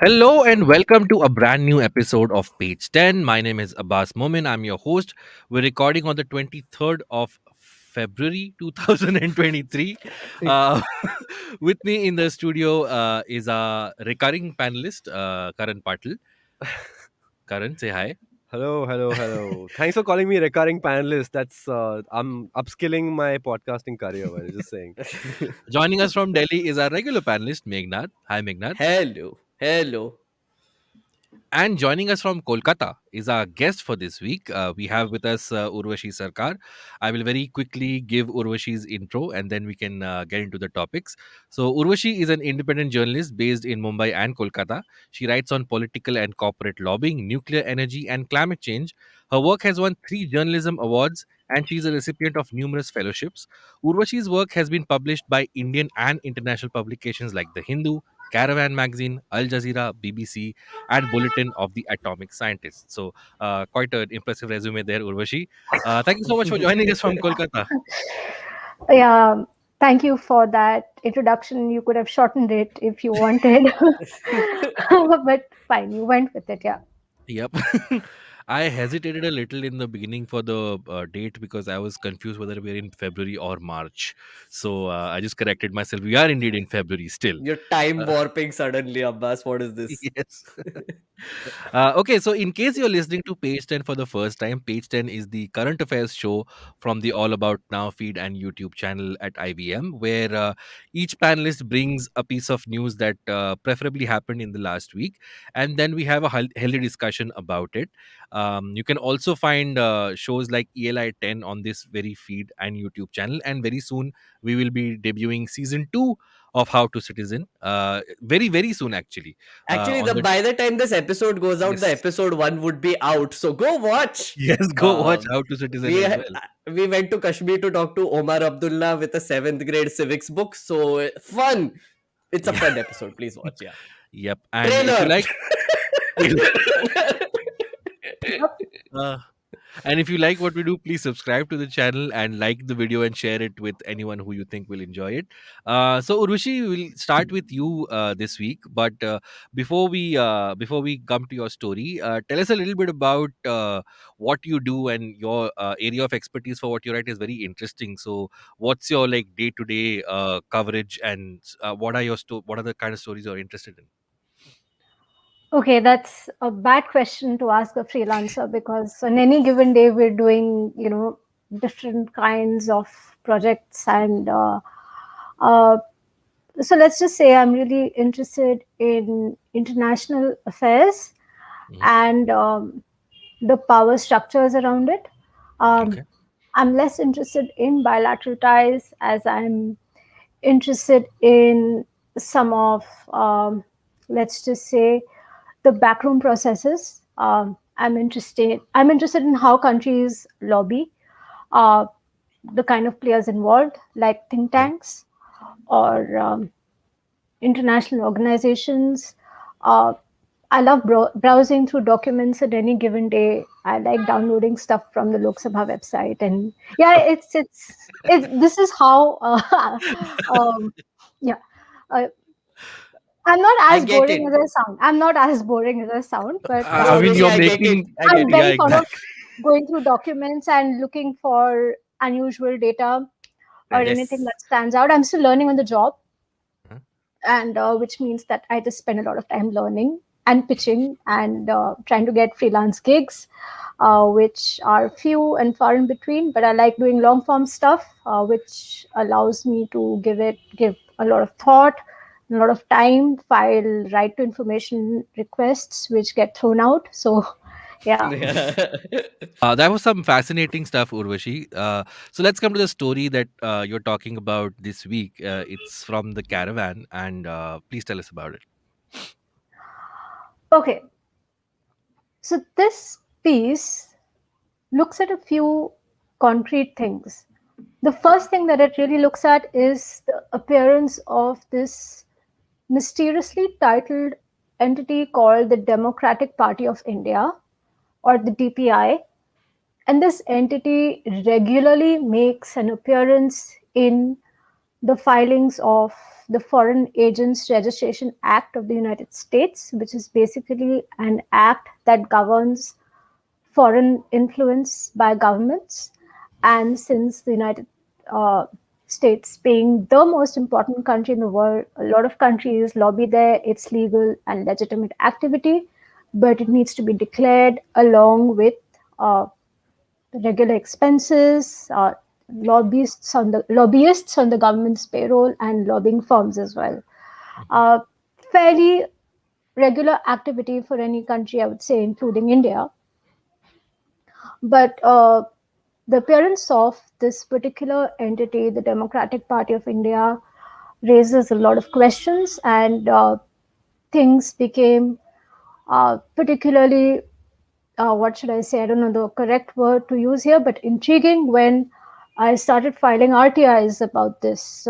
Hello and welcome to a brand new episode of Page 10. My name is Abbas Momin. I'm your host. We're recording on the 23rd of February 2023. Uh, with me in the studio is a recurring panelist, Karan Patil. Karan, say hi. Hello, hello, hello. Thanks for calling me recurring panelist. That's I'm upskilling my podcasting career. Well, just saying. Joining us from Delhi is our regular panelist, Meghnad. Hi, Meghnad. Hello, hello. And joining us from Kolkata is our guest for this week. We have with us Urvashi Sarkar. I will very quickly give Urvashi's intro and then we can get into the topics. So, Urvashi is an independent journalist based in Mumbai and Kolkata. She writes on political and corporate lobbying, nuclear energy, and climate change. Her work has won 3 journalism awards and she is a recipient of numerous fellowships. Urvashi's work has been published by Indian and international publications like The Hindu, Caravan Magazine, Al Jazeera, BBC, and Bulletin of the Atomic Scientists. So, quite an impressive resume there, Urvashi. Thank you so much for joining us from Kolkata. Yeah, thank you for that introduction. You could have shortened it if you wanted, but fine, you went with it. Yeah. Yep. I hesitated a little in the beginning for the date because I was confused whether we're in February or March. So I just corrected myself. We are indeed in February still. You're time Uh, warping suddenly, Abbas. What is this? yes. Okay, so in case you're listening to Page 10 for the first time, Page 10 is the current affairs show from the All About Now feed and YouTube channel at IVM, where each panelist brings a piece of news that preferably happened in the last week, and then we have a healthy discussion about it. You can also find shows like ELI 10 on this very feed and YouTube channel, and very soon we will be debuting season 2 of How to Citizen. Very, very soon, actually. Actually, On the the by the time this episode goes out, the Yes. episode one would be out. So go watch. Yes, go watch Um, How to Citizen we as well. we went to Kashmir to talk to Omar Abdullah with a seventh grade civics book. So fun. It's a Yeah. fun episode. Please watch. Yeah. Yep. And if you Trailer. like, uh, and if you like what we do, please subscribe to the channel and like the video and share it with anyone who you think will enjoy it. So Urvashi, we'll start with you this week. But before we come to your story, tell us a little bit about what you do, and your area of expertise for what you write is very interesting. So, what's your like day to day coverage, and what are the kind of stories you're interested in? Okay, that's a bad question to ask a freelancer because on any given day we're doing, different kinds of projects uh, so let's just say I'm really interested in international affairs Mhm. and the power structures around it. Um, Okay. I'm less interested in bilateral ties as I'm interested in some of, let's just say, the backroom processes. I'm interested in how countries lobby, uh, the kind of players involved, like think Okay. tanks or international organizations. Uh, I love browsing through documents at any given day. I like downloading stuff from the Lok Sabha website, and yeah, it's this is how. Um, yeah, uh, I'm not I as get boring it. as I sound. I'm not as boring as I sound, but I No, I mean, really, you're I get it. making, I I'm get yeah, it. very fond of exactly. going through documents and looking for unusual data or Right. anything Yes. that stands out. I'm still learning on the job, Huh? and which means that I just spend a lot of time learning and pitching and trying to get freelance gigs, which are few and far in between. But I like doing long form stuff, which allows me to give a lot of thought, a lot of time, file right to information requests, which get thrown out. So, yeah. That was some fascinating stuff, Urvashi. So let's come to the story that you're talking about this week. It's from the caravan, and please tell us about it. Okay. So this piece looks at a few concrete things. The first thing that it really looks at is the appearance of this mysteriously titled entity called the Democratic Party of India, or the DPI. And this entity regularly makes an appearance in the filings of the Foreign Agents Registration Act of the United States, which is basically an act that governs foreign influence by governments. And since the United uh, States, being the most important country in the world, a lot of countries lobby there. It's legal and legitimate activity, but it needs to be declared along with uh, the regular expenses, lobbyists on the government's payroll, and lobbying firms as well. Mhm. Uh, Fairly regular activity for any country, I would say, including India. But the appearance of this particular entity, the Democratic Party of India, raises a lot of questions, and things became particularly, what should I say? I don't know the correct word to use here, but intriguing when I started filing RTIs about this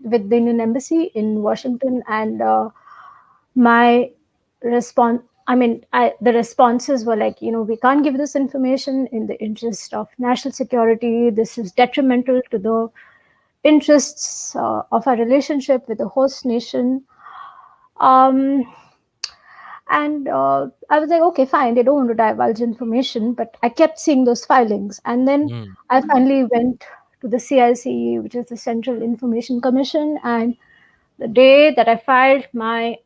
with the Indian Embassy in Washington, and my response. The responses were like, we can't give this information in the interest of national security. This is detrimental to the interests of our relationship with the host nation. Um, and I was like, okay, fine, they don't want to divulge information, but I kept seeing those filings. And then Mm. I finally went to the CIC, which is the Central Information Commission. And the day that I filed my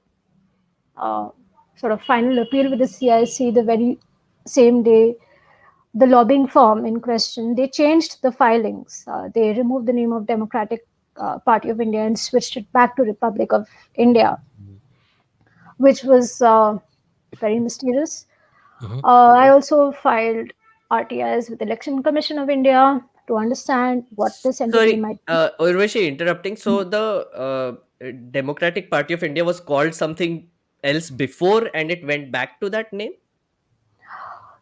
uh, sort of final appeal with the CIC, the very same day, the lobbying firm in question, they changed the filings. They removed the name of Democratic Party of India and switched it back to Republic of India, Mhm. which was very mysterious. Mhm. I also filed RTIs with Election Commission of India to understand what this entity Sorry, might be. Urvashi, interrupting. So the Democratic Party of India was called something else before, and it went back to that name.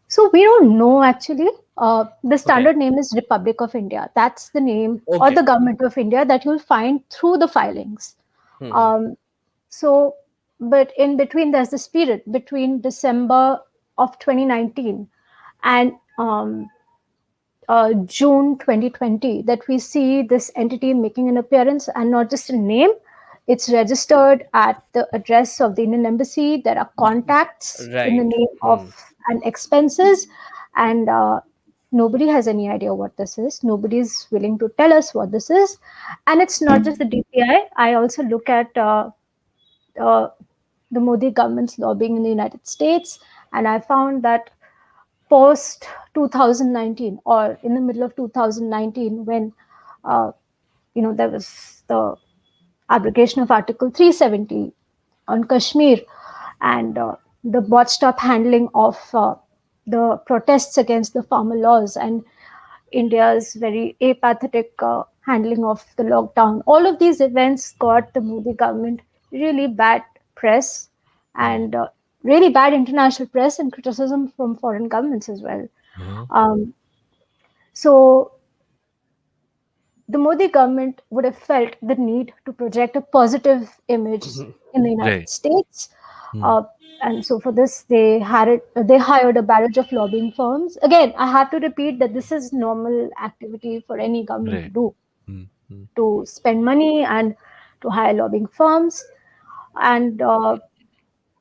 So we don't know actually. The Okay. standard name is Republic of India. That's the name, or Okay. the Government of India, that you'll find through the filings. Hmm. Um, so, but in between, there's this period between December of 2019 and June 2020 that we see this entity making an appearance, and not just a name. It's registered at the address of the Indian Embassy. There are contacts in the Right. name of Hmm. and expenses, and nobody has any idea what this is. Nobody is willing to tell us what this is. And it's not just the DPI. I also look at uh, the Modi government's lobbying in the United States, and I found that post 2019, or in the middle of 2019, when uh, there was the abrogation of Article 370 on Kashmir, and the botched up handling of the protests against the farmer laws, and India's very apathetic handling of the lockdown. All of these events got the Modi government really bad press, Mhm. and really bad international press and criticism from foreign governments as well. Mhm. Um, so the Modi government would have felt the need to project a positive image in the United Right. States. Mm. Uh, and so for this, they hired a barrage of lobbying firms. Again, I have to repeat that this is normal activity for any government to Right. do, Mm. Mm. to spend money and to hire lobbying firms. And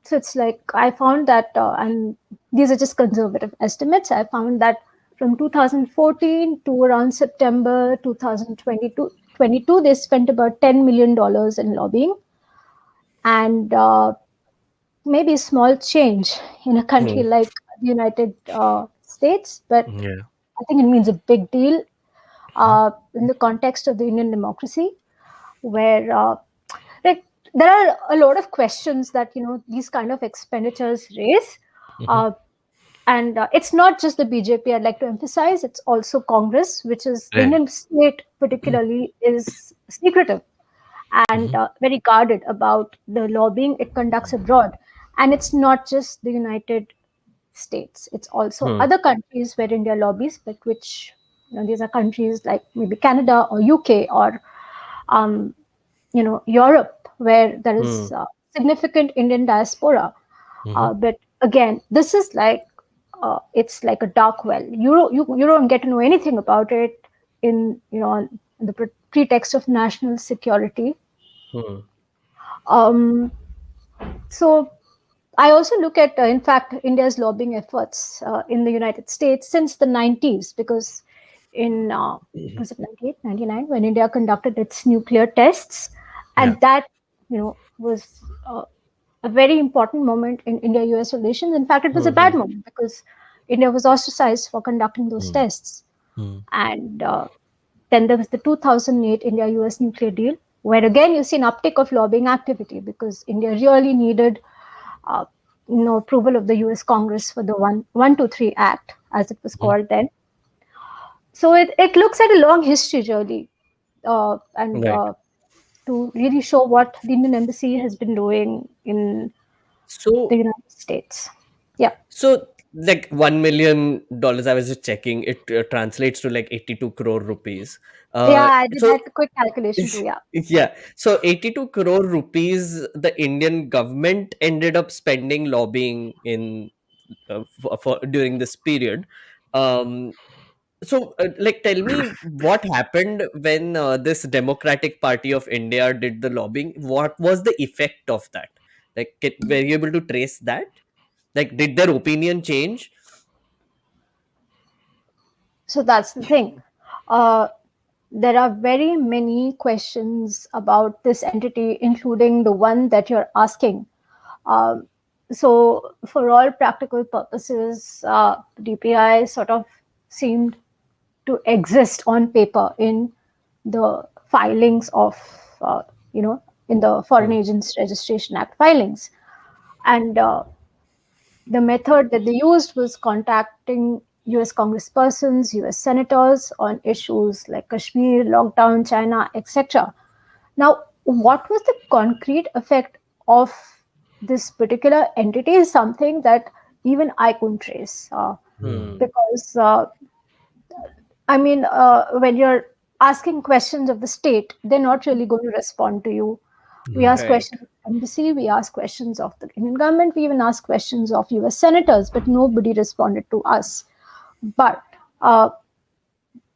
so it's like I found that, and these are just conservative estimates. I found that from 2014 to around September 2022, they spent about $10 million in lobbying, and maybe a small change in a country Hmm. like the United States, but Yeah. I think it means a big deal Mhm. in the context of the Indian democracy, where like there are a lot of questions that these kind of expenditures raise. Mhm. Uh, and it's not just the BJP. I'd like to emphasize it's also Congress, which is the Right. Indian state particularly is secretive and Mhm. very guarded about the lobbying it conducts abroad. And it's not just the United States; it's also Hmm. other countries where India lobbies, but which these are countries like maybe Canada or UK or um, Europe, where there Hmm. is significant Indian diaspora. Mhm. But again, this is like it's like a dark well. You don't get to know anything about it in in the pretext of national security. Hmm. Um, so I also look at, in fact, India's lobbying efforts in the United States since the 90s, because in, was it 98, 99, when India conducted its nuclear tests, Yeah. and that, was a very important moment in India-US relations. In fact, it was a bad Hmm. moment because India was ostracized for conducting those Mm, tests. mm, And then there was the 2008 India-US nuclear deal, where again you see an uptick of lobbying activity because India really needed uh, approval of the U.S. Congress for the 123 Act, as it was mm. called then. So it looks at a long history, really, and Right. to really show what the Indian Embassy has been doing in the So United States. Yeah. So, like $1 million, I was just checking. It translates to like 82 crore rupees. Yeah, Uh, I did so that quick calculation too. Yeah. yeah, so 82 crore rupees the Indian government ended up spending lobbying in for during this period. Um, like, tell me what happened when this Democratic Party of India did the lobbying. What was the effect of that? Like, were you able to trace that? Like, did their opinion change? So that's the thing. Uh, there are very many questions about this entity, including the one that you're asking. Um, so, for all practical purposes, DPI sort of seemed to exist on paper in the filings of, uh, you know, in the Foreign Hmm. Agents Registration Act filings. And the method that they used was contacting US congresspersons, US senators on issues like Kashmir, lockdown, China, etc. Now, what was the concrete effect of this particular entity is something that even I couldn't trace. Hmm. Because, I mean, when you're asking questions of the state, they're not really going to respond to you. We Mm, ask Right. questions of the embassy, we ask questions of the Indian government, we even ask questions of US senators, but nobody responded to us. But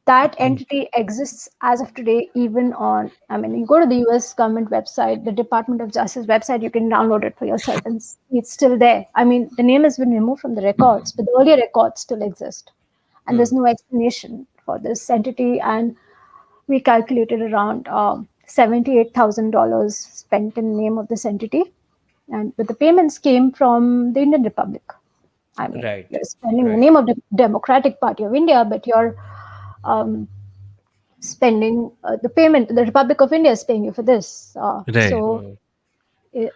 that entity exists as of today, even on, I mean, you go to the US government website, the Department of Justice website, you can download it for yourself and it's still there. I mean, the name has been removed from the records, but the earlier records still exist. And Hmm. there's no explanation for this entity. And we calculated around $78,000 spent in the name of this entity. And but the payments came from the Indian Republic. I mean, Right. you're spending in the Right. name of the Democratic Party of India, but you're um, spending the payment. The Republic of India is paying you for this. right. Hmm.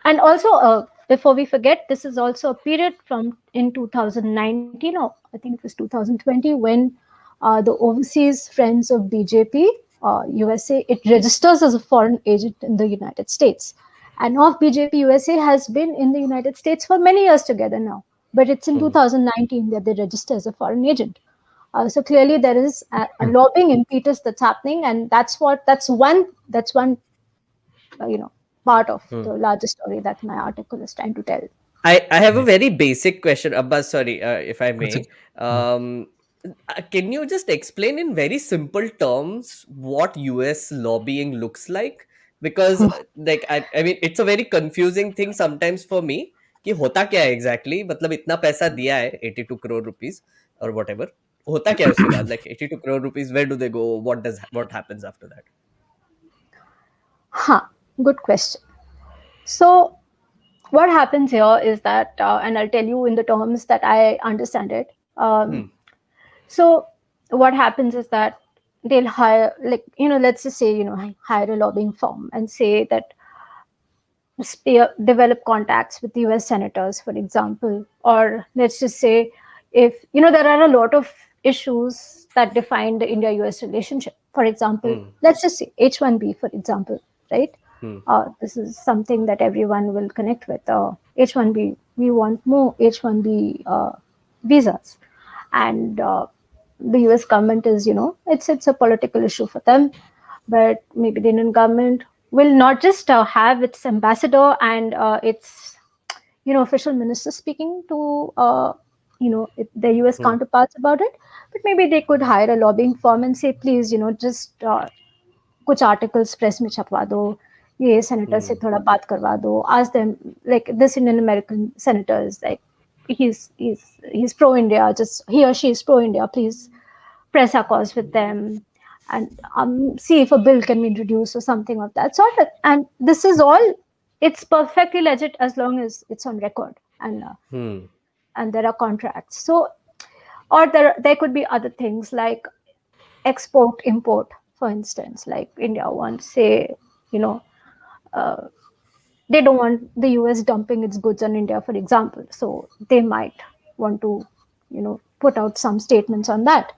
And also, before we forget, this is also a period from in 2019, or I think it was 2020, when the Overseas Friends of BJP USA, it registers as a foreign agent in the United States. And of BJP USA has been in the United States for many years together now. But it's in Hmm. 2019 that they register as a foreign agent. So clearly there is a Mm. lobbying impetus that's happening, and that's one part of Hmm. the larger story that my article is trying to tell. I have a Right. very basic question, Abbas. Sorry, if I That's may. it. Mm. Um, can you just explain in very simple terms what US lobbying looks like? Because, like, I mean, it's a very confusing thing sometimes for me. कि होता क्या है exactly? मतलब इतना पैसा दिया है 82 crore rupees or whatever. होता क्या है उसके बाद? Like 82 crore rupees, where do they go? What happens after that? Huh, good question. So, what happens here is that, and I'll tell you in the terms that I understand it. Hmm. So, what happens is that they'll hire, like, let's just say, hire a lobbying firm and say that develop contacts with US senators, for example. Or let's just say, if there are a lot of issues that define the India US relationship. For example, Hmm. let's just say H1B, for example, right? Hmm. This is something that everyone will connect with. H1B, we want more H1B visas. And the US government is, it's a political issue for them. But maybe the Indian government will not just have its ambassador and its official minister speaking to their US Hmm. counterparts about it, but maybe they could hire a lobbying firm and say, please, just कुछ articles press में छपवा दो, ये senator से थोड़ा बात करवा दो. Ask them, like this Indian American senator is like, he's pro India. Just he or she is pro India. Please press our cause with them, and see if a bill can be introduced or something of that sort. And this is all. It's perfectly legit as long as it's on record and there are contracts. So, or there could be other things like export import, for instance. Like India wants, say, you know. They don't want the US dumping its goods on India, for example. So they might want to, put out some statements on that.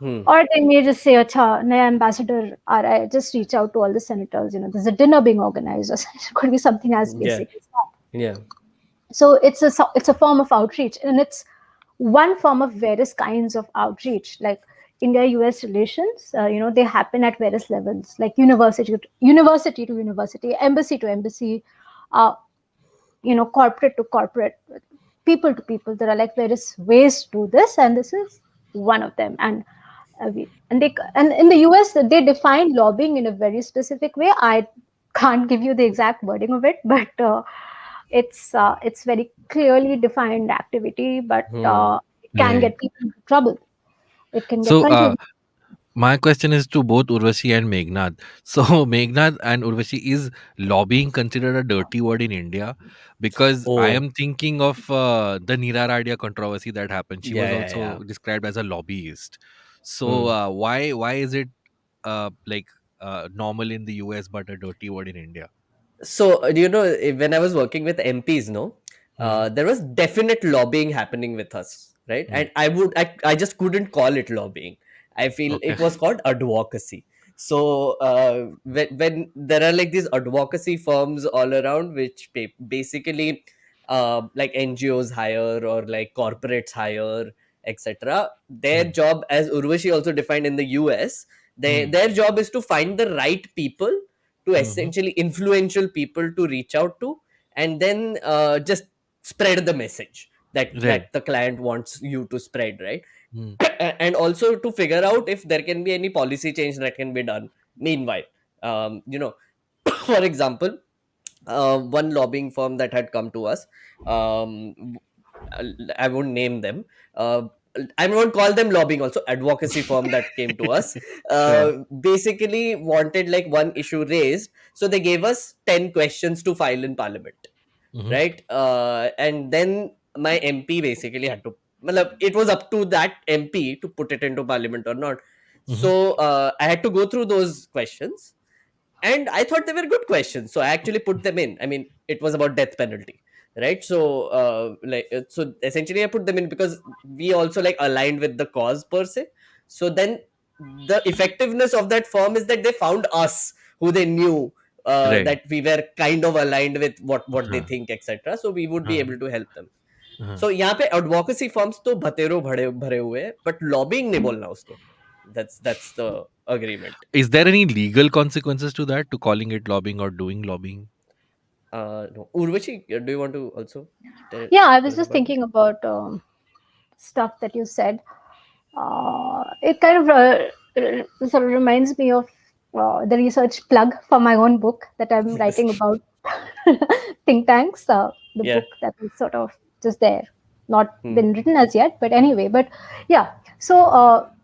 Or they may just say, Acha, naya ambassador aa raha hai, just reach out to all the senators. There's a dinner being organized, or it could be something as Yeah. basic as that. Yeah. So it's a form of outreach, and it's one form of various kinds of outreach. Like India-US relations, they happen at various levels, like university to university, embassy to embassy, uh, corporate to corporate, people to people. There are like various ways to do this, and this is one of them. And and in the US they define lobbying in a very specific way. I can't give you the exact wording of it, but it's very clearly defined activity. But it can Right. get people into trouble. It can get So, countries. my question is to both Urvashi and Meghnad. So, Meghnad and Urvashi, is lobbying considered a dirty word in India? Because I Oh, am thinking of the Neera Radia controversy that happened. She was yeah, yeah, also yeah. described as a lobbyist. So, why is it like normal in the US but a dirty word in India? So, do you know, when I was working with MPs, no, Hmm. there was definite lobbying happening with us, right? Hmm. And I just couldn't call it lobbying. I feel Okay. it was called advocacy. So, when there are like these advocacy firms all around, which basically, like NGOs hire or like corporates hire, etc. Their Hmm. job, as Urvashi also defined in the US, Hmm. their job is to find the right people, to Hmm. essentially influential people to reach out to, and then just spread the message that Right. the client wants you to spread, right? Hmm. And also to figure out if there can be any policy change that can be done meanwhile. For example, one lobbying firm that had come to us, um, I won't name them. Uh, I won't call them lobbying. Also, advocacy firm that came to us, Yeah. basically wanted like one issue raised. So they gave us 10 questions to file in Parliament, Hmm. right? And then my MP basically had to. Matlab, it was up to that MP to put it into Parliament or not. Hmm. So I had to go through those questions, and I thought they were good questions, so I actually put them in. I mean, it was about death penalty, right? So so essentially I put them in because we also like aligned with the cause per se. So then the effectiveness of that firm is that they found us, who they knew, Right. that we were kind of aligned with what they Huh. think, etc. So we would be Huh. able to help them. Huh. So यहाँ पे advocacy firms तो भतेरो भरे भरे हुए हैं, but lobbying नहीं बोलना उसको. That's the agreement. Is there any legal consequences to that, to calling it lobbying or doing lobbying? No. Urvashi, do you want to also Yeah, I was tell us just about it? thinking about stuff that you said. It kind of sort of reminds me of the research plug for my own book that I'm writing about think tanks. The Yeah. book that is sort of just there, not Hmm. been written as yet, but anyway. But yeah, so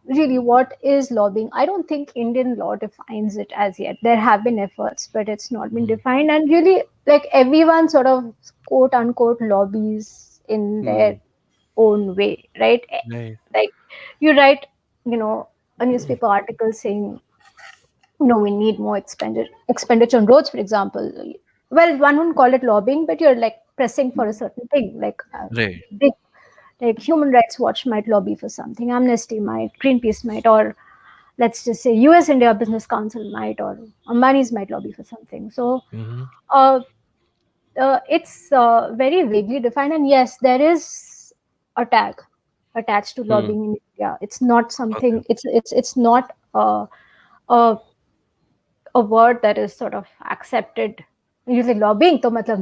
really, what is lobbying? I don't think Indian law defines it as yet. There have been efforts, but it's not been Hmm. defined. And really, like everyone sort of quote unquote lobbies in their Hmm. own way, right? Right. Like you write, a newspaper article saying, we need more expenditure on roads, for example. Well, one wouldn't call it lobbying, but you're like pressing for a certain thing. Like Right. big, like Human Rights Watch might lobby for something, Amnesty might, Greenpeace might, or let's just say US India Business Council might, or Ambani's might lobby for something. So Hmm. uh, it's very vaguely defined, and yes, there is a tag attached to Hmm. lobbying in India. It's not Okay. something. It's not a a word that is sort of accepted. Usually lobbying, तो मतलब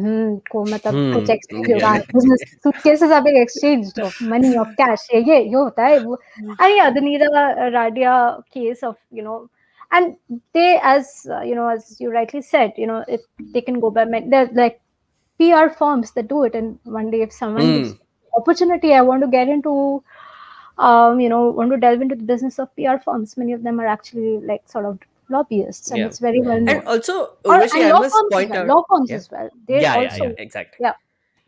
को मतलब कुछ Hmm. exchange Yeah. होगा. Business suitcases are being exchanged of money, of cash. ये होता है वो. And yeah, the Neera Radia case of And they, as as you rightly said, they can go by they're like PR firms that do it. And one day, if someone gives Hmm. opportunity, I want to get into, want to delve into the business of PR firms. Many of them are actually like sort of lobbyists, and Yeah. it's very well And known. also, Or Urvashi, and I law must firms as point well. out. Law firms Yeah. as well. They Yeah. also, Exactly. yeah,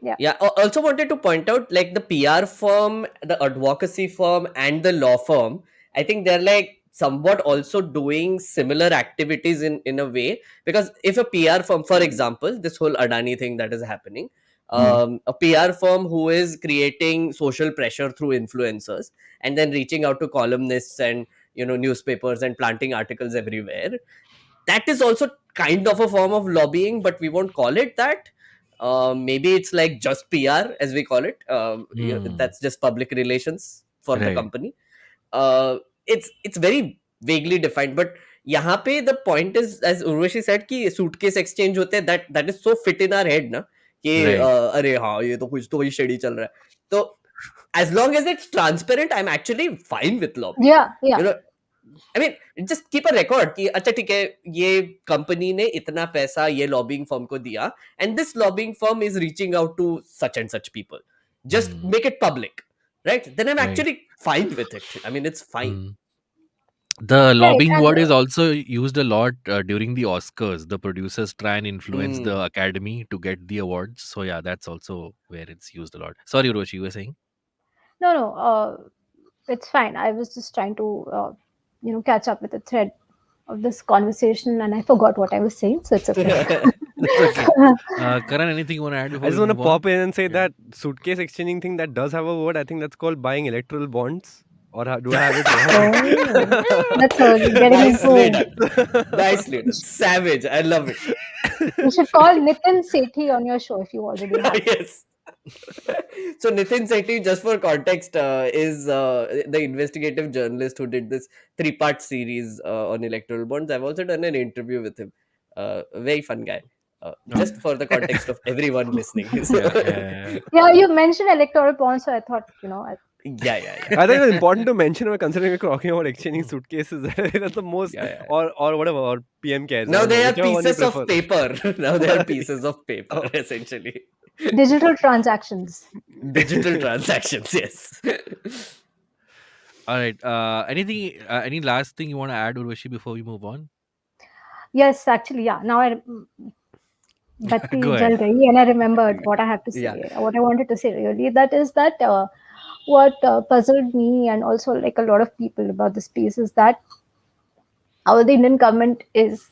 yeah, Yeah, also wanted to point out, like, the PR firm, the advocacy firm, and the law firm. I think they're like somewhat also doing similar activities in a way, because if a PR firm, for example, this whole Adani thing that is happening, Hmm. a PR firm who is creating social pressure through influencers and then reaching out to columnists and newspapers and planting articles everywhere, that is also kind of a form of lobbying, but we won't call it that. Maybe it's like just PR, as we call it. Hmm. That's just public relations for the Right. company. It's very vaguely defined, but यहाँ पे the point is, as Urvashi said, कि suitcase exchange होते हैं, that is so fit in our head ना, कि Right. अरे हाँ, ये तो कुछ तो ही shady चल रहा है. तो as long as it's transparent, I'm actually fine with lobbying. yeah, yeah. You know, I mean, just keep a record कि अच्छा ठीक है, ये कंपनी ने इतना पैसा ये लॉबिंग फर्म को दिया, and this lobbying firm is reaching out to such and such people. Just Hmm. make it public, right? Then I'm Right. actually fine with it. I mean, it's fine. Hmm. The Right. lobbying And word is also used a lot during the Oscars. The producers try and influence the Mm. Academy to get the awards. So yeah, that's also where it's used a lot. Sorry, Roshi, you were saying? no, it's fine. I was just trying to, catch up with the thread of this conversation, and I forgot what I was saying, so it's okay. That's okay. Karan, anything you want to add I before just we want to move on? pop in and say Yeah. that suitcase exchanging thing, that does have a word. I think that's called buying electoral bonds. Or do I have it wrong? Oh, that's getting Nicely into. done. Nicely done. Savage. I love it. You should call Nitin Sethi on your show if you already have. Yes. So Nitin Sethi, just for context, is the investigative journalist who did this three-part series on electoral bonds. I've also done an interview with him. Very fun guy. Just for the context of everyone listening. Yeah, yeah, Yeah, you mentioned electoral bonds, so I thought, Yeah. I think it's important to mention, considering we're talking about exchanging yeah. suitcases, that's the most, Yeah. or whatever, or PM cares. I Now don't know, they are whichever one you pieces prefer. of paper. Now they are pieces of paper, Oh, essentially. digital transactions. Digital transactions, yes. All right. Anything? Any last thing you want to add, Urvashi, before we move on? Yes, actually, yeah. Now Batti Go jal ahead. gayi, and I remembered what I have to Yeah. say. What I wanted to say really, that is that what puzzled me and also like a lot of people about this piece is that how the Indian government is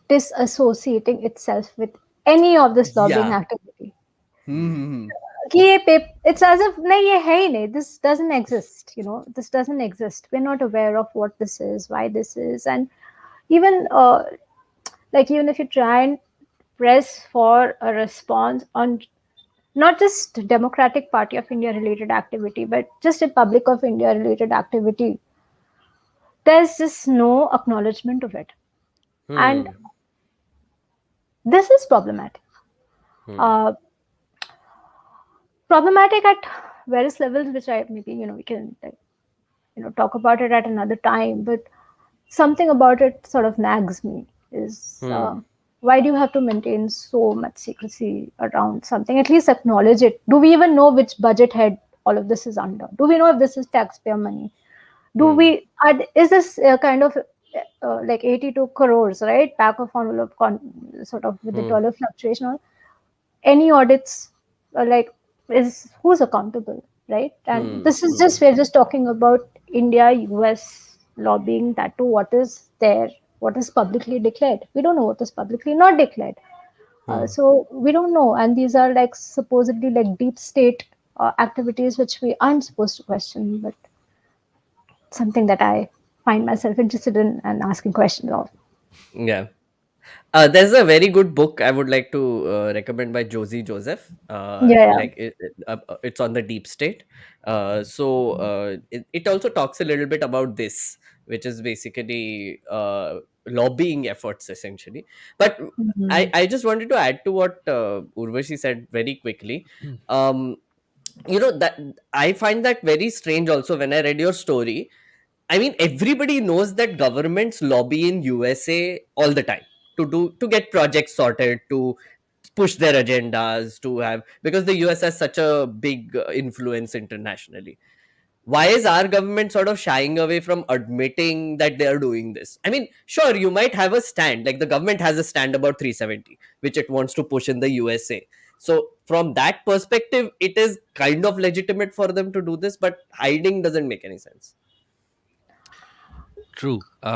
disassociating itself with any of this lobbying Yeah. activity. Hmm. कि ये it's as if नहीं ये है ही नहीं, this doesn't exist, this doesn't exist, we're not aware of what this is, why this is. And even like even if you try and press for a response on not just Democratic Party of India related activity, but just Republic of India related activity, there's just no acknowledgement of it. And Hmm. this is problematic. Hmm. Uh, Problematic at various levels, which I maybe, we can like, talk about it at another time. But something about it sort of nags me is Hmm. why do you have to maintain so much secrecy around something? At least acknowledge it. Do we even know which budget head all of this is under? Do we know if this is taxpayer money? Do Hmm. we is this kind of like 82 crores, right, back of envelope sort of with the Hmm. dollar fluctuation? Any audits like is who's accountable, right? And Hmm. this is Hmm. just we're just talking about India US lobbying, that too what is there, what is publicly declared. We don't know what is publicly not declared. Hmm. So we don't know, and these are like supposedly like deep state activities which we aren't supposed to question, but something that I find myself interested in and asking questions of. Yeah. There's a very good book I would like to recommend by Josie Joseph. Yeah, It's on the deep state. It also talks a little bit about this, which is basically lobbying efforts, essentially. But yeah. I just wanted to add to what Urvashi said very quickly. Um, that I find that very strange also when I read your story. I mean, everybody knows that governments lobby in USA all the time to get projects sorted, to push their agendas, to have, because the US has such a big influence internationally. Why is our government sort of shying away from admitting that they are doing this? I mean, sure, you might have a stand, like the government has a stand about 370, which it wants to push in the USA. So from that perspective, it is kind of legitimate for them to do this, but hiding doesn't make any sense. True. we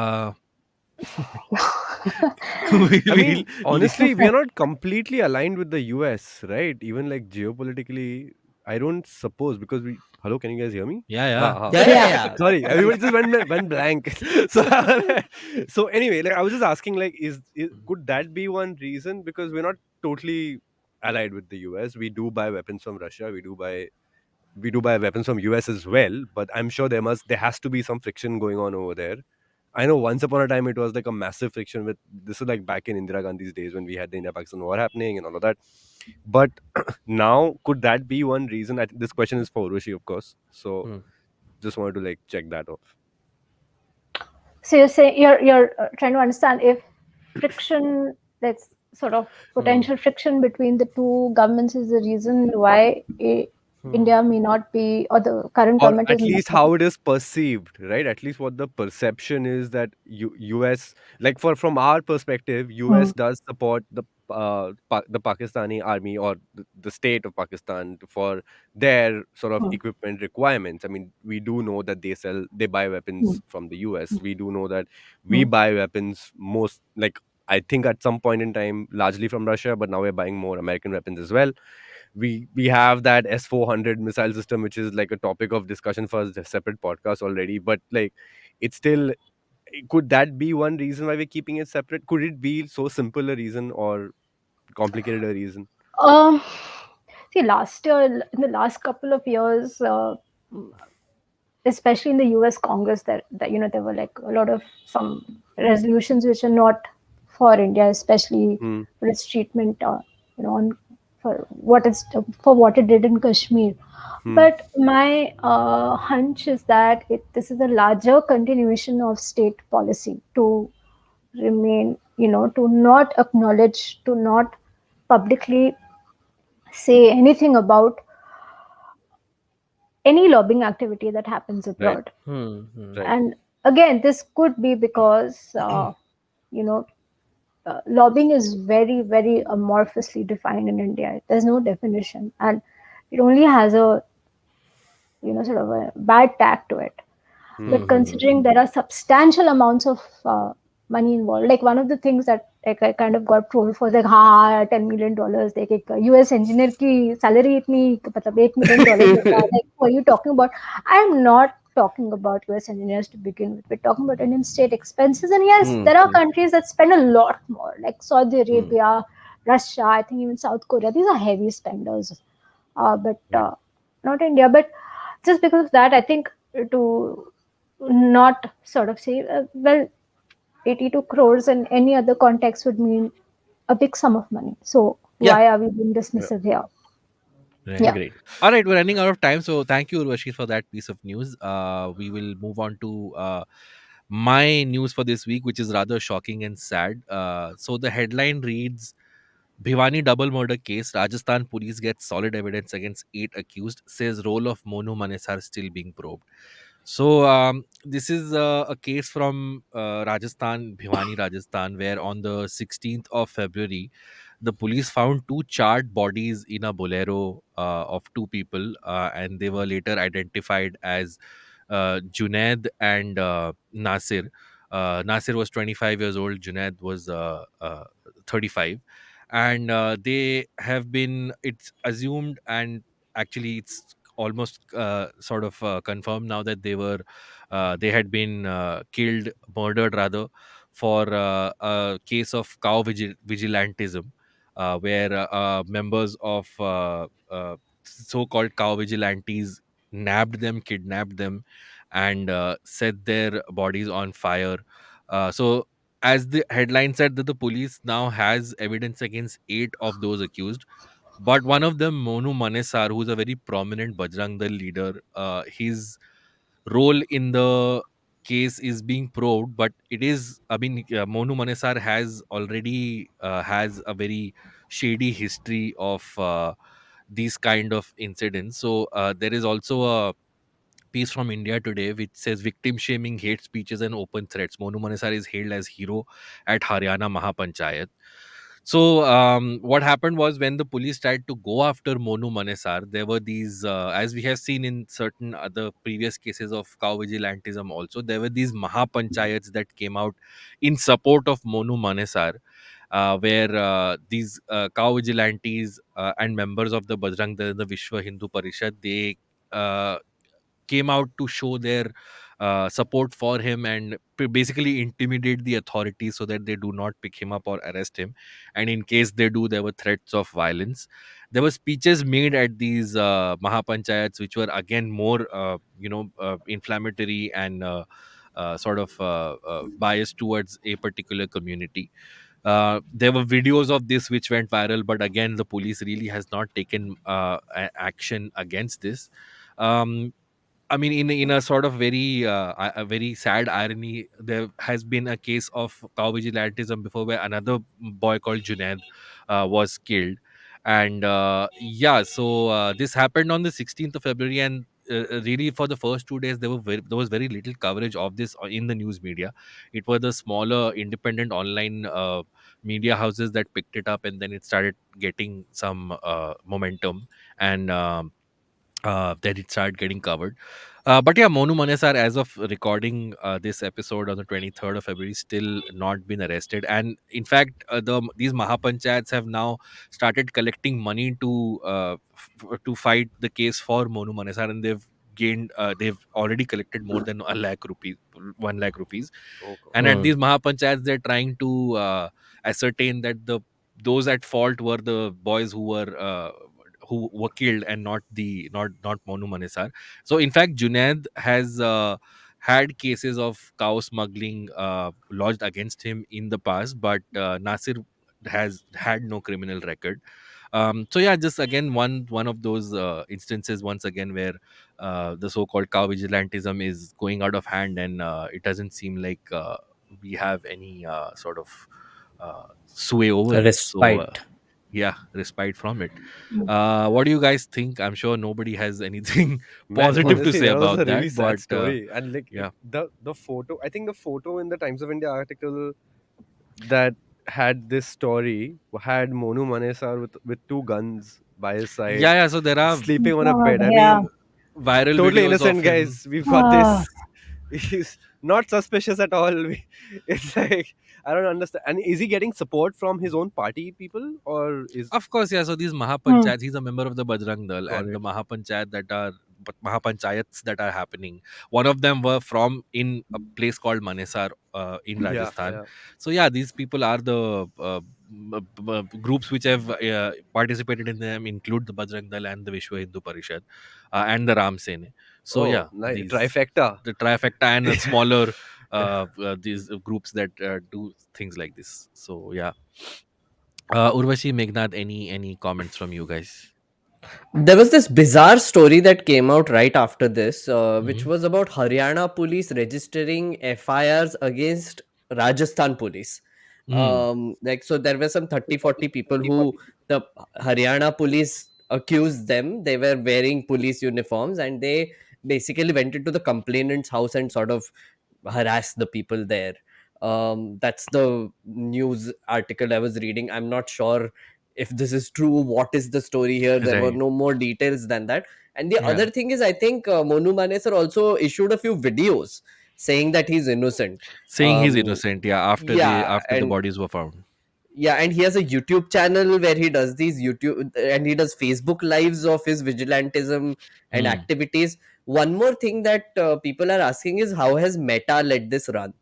I will. mean, honestly, we are not completely aligned with the US, right? Even like geopolitically, I don't suppose, because we. Hello, can you guys hear me? Yeah, yeah. Ha, Yeah, okay. yeah, Yeah. yeah. Sorry, everybody just went blank. So, so anyway, like I was just asking, like, is could that be one reason? Because we're not totally allied with the US. We do buy weapons from Russia. We do buy weapons from US as well. But I'm sure there has to be some friction going on over there. I know once upon a time it was like a massive friction with, this is like back in Indira Gandhi's days when we had the India-Pakistan war happening and all of that. But now, could that be one reason? This question is for Urushi, of course. So Hmm. just wanted to like check that off. So you're saying you're trying to understand if friction, that's sort of Hmm. potential friction between the two governments, is the reason why Hmm. India may not be, or the current Or government is at not. least how it is perceived, right? At least what the perception is that US, like for from our perspective, Hmm. US does support the Pakistani army or the state of Pakistan for their sort of Hmm. equipment requirements. I mean, we do know that they buy Hmm. weapons from the US. We do know that we Hmm. buy weapons most, like, I think at some point in time largely from Russia, but now we're buying more American weapons as well. We have that S-400 missile system, which is like a topic of discussion for a separate podcast already. But like, it's still, could that be one reason why we're keeping it separate? Could it be so simple a reason or complicated a reason? Um, See, last year, in the last couple of years, especially in the U.S. Congress, that there were like a lot of some resolutions which are not for India, especially Hmm. for its treatment, on for what it did in Kashmir. Hmm. But my hunch is that this is a larger continuation of state policy to remain, to not acknowledge, to not publicly say anything about any lobbying activity that happens Right. abroad. Hmm. Hmm. Right. And again, this could be because you know lobbying is very, very amorphously defined in India. There's no definition, and it only has a, sort of a bad tag to it. Hmm. Hmm. But Hmm. considering there are substantial amounts of money involved, like one of the things that like I kind of got trolled for, like, हाँ $10 million, like एक US engineer की salary इतनी, मतलब $8 million होता है, like what are you talking about? I am not talking about US engineers to begin with. We're talking about Indian state expenses, and yes, Hmm. there are Hmm. countries that spend a lot more, like Saudi Hmm. Arabia, Russia, I think even South Korea. These are heavy spenders, but Right. not India. But just because of that, I think to not sort of say, well, 82 crores in any other context would mean a big sum of money. So Yeah. why are we being Yeah. dismissive here? Right. Yeah. Agreed. All right, we're running out of time, so thank you, Urvashi, for that piece of news. We will move on to my news for this week, which is rather shocking and sad. So the headline reads: Bhiwani double murder case. Rajasthan police gets solid evidence against 8 accused. Says role of Monu Manesar still being probed. So this is a case from Rajasthan, Bhiwani, Rajasthan, where on the 16th of February, the police found two charred bodies in a bolero of two people, and they were later identified as Junaid and Nasir. Nasir was 25 years old. Junaid was 35, and they have been. It's assumed, and actually, it's almost sort of confirmed now that they had been killed, murdered rather, for a case of cow vigilantism, where members of so-called cow vigilantes nabbed them, kidnapped them, and set their bodies on fire. So, as the headline said, that the police now has evidence against 8 of those accused, but one of them, Monu Manesar, who's a very prominent Bajrang Dal leader, his role in the case is being probed, but it is, I mean, Monu Manesar has already has a very shady history of these kind of incidents. So there is also a piece from India Today which says victim shaming, hate speeches, and open threats. Monu Manesar is hailed as hero at Haryana Mahapanchayat. So what happened was, when the police tried to go after Monu Manesar, there were these, as we have seen in certain other previous cases of cow vigilantism also, there were these Mahapanchayats that came out in support of Monu Manesar, where these cow vigilantes and members of the Bajrang Dal, the Vishwa Hindu Parishad, they uh, came out to show their support for him and basically intimidate the authorities so that they do not pick him up or arrest him. And in case they do, there were threats of violence. There were speeches made at these Mahapanchayats which were again more, inflammatory and sort of biased towards a particular community. There were videos of this which went viral, but again, the police really has not taken action against this. Um, I mean, in a sort of very a very sad irony, there has been a case of cow vigilantism before, where another boy called Junaid was killed, and yeah, so this happened on the 16th of February, and really for the first 2 days there was very little coverage of this in the news media. It were the smaller independent online media houses that picked it up, and then it started getting some momentum, and then it started getting covered. But yeah, Monu Manesar, as of recording this episode on the 23rd of February, still not been arrested. And in fact, these Mahapanchayats have now started collecting money to fight the case for Monu Manesar, and they've already collected more than a lakh rupees, 1 lakh rupees. Oh God. And at Hmm. these Mahapanchayats, they're trying to ascertain that those at fault were the boys who were killed, and not Monu Manesar. So in fact, Junaid has had cases of cow smuggling lodged against him in the past, but Nasir has had no criminal record. So yeah, just again one of those instances once again where the so-called cow vigilantism is going out of hand, and it doesn't seem like we have any sort of sway over it. So Respite. yeah, respite from it. What do you guys think? I'm sure nobody has anything Man, positive to honestly, say that was a about really that, sad but story. And like yeah. the photo, I think the photo in the Times of India article that had this story had Monu Manesar with two guns by his side, Yeah, so there are sleeping on a God, bed. I yeah. mean, viral totally videos of innocent him. guys. We've got Uh, this. He's not suspicious at all. It's like I don't understand. And is he getting support from his own party people, or is Of course, yeah. So these hmm. Mahapanchayats, he's a member of the Bajrang Dal, got and the it? Mahapanchayats that are happening. One of them were from in a place called Manesar in Yeah, Rajasthan. yeah. So yeah, these people are the groups which have participated in them, include the Bajrang Dal and the Vishwa Hindu Parishad and the Ram Sene. So Oh, yeah, nice these trifecta. the trifecta and a smaller Yeah. these groups that do things like this. So yeah. Urvashi, Meghnad, any comments from you guys? There was this bizarre story that came out right after this, which Hmm. was about Haryana police registering FIRs against Rajasthan police. Hmm. Like, so there were some 30-40 people who the Haryana police accused them. They were wearing police uniforms and they basically went into the complainant's house and sort of harassed the people there. That's the news article I was reading. I'm not sure if this is true. What is the story here? There were Right. no more details than that. And the Yeah. other thing is, I think Monu Manesar also issued a few videos saying that he's innocent. Saying he's um innocent. Yeah. yeah, After the bodies were found. yeah, and he has a YouTube channel where he does these YouTube and he does Facebook lives of his vigilantism and Hmm. activities. One more thing that people are asking is, how has Meta let this run?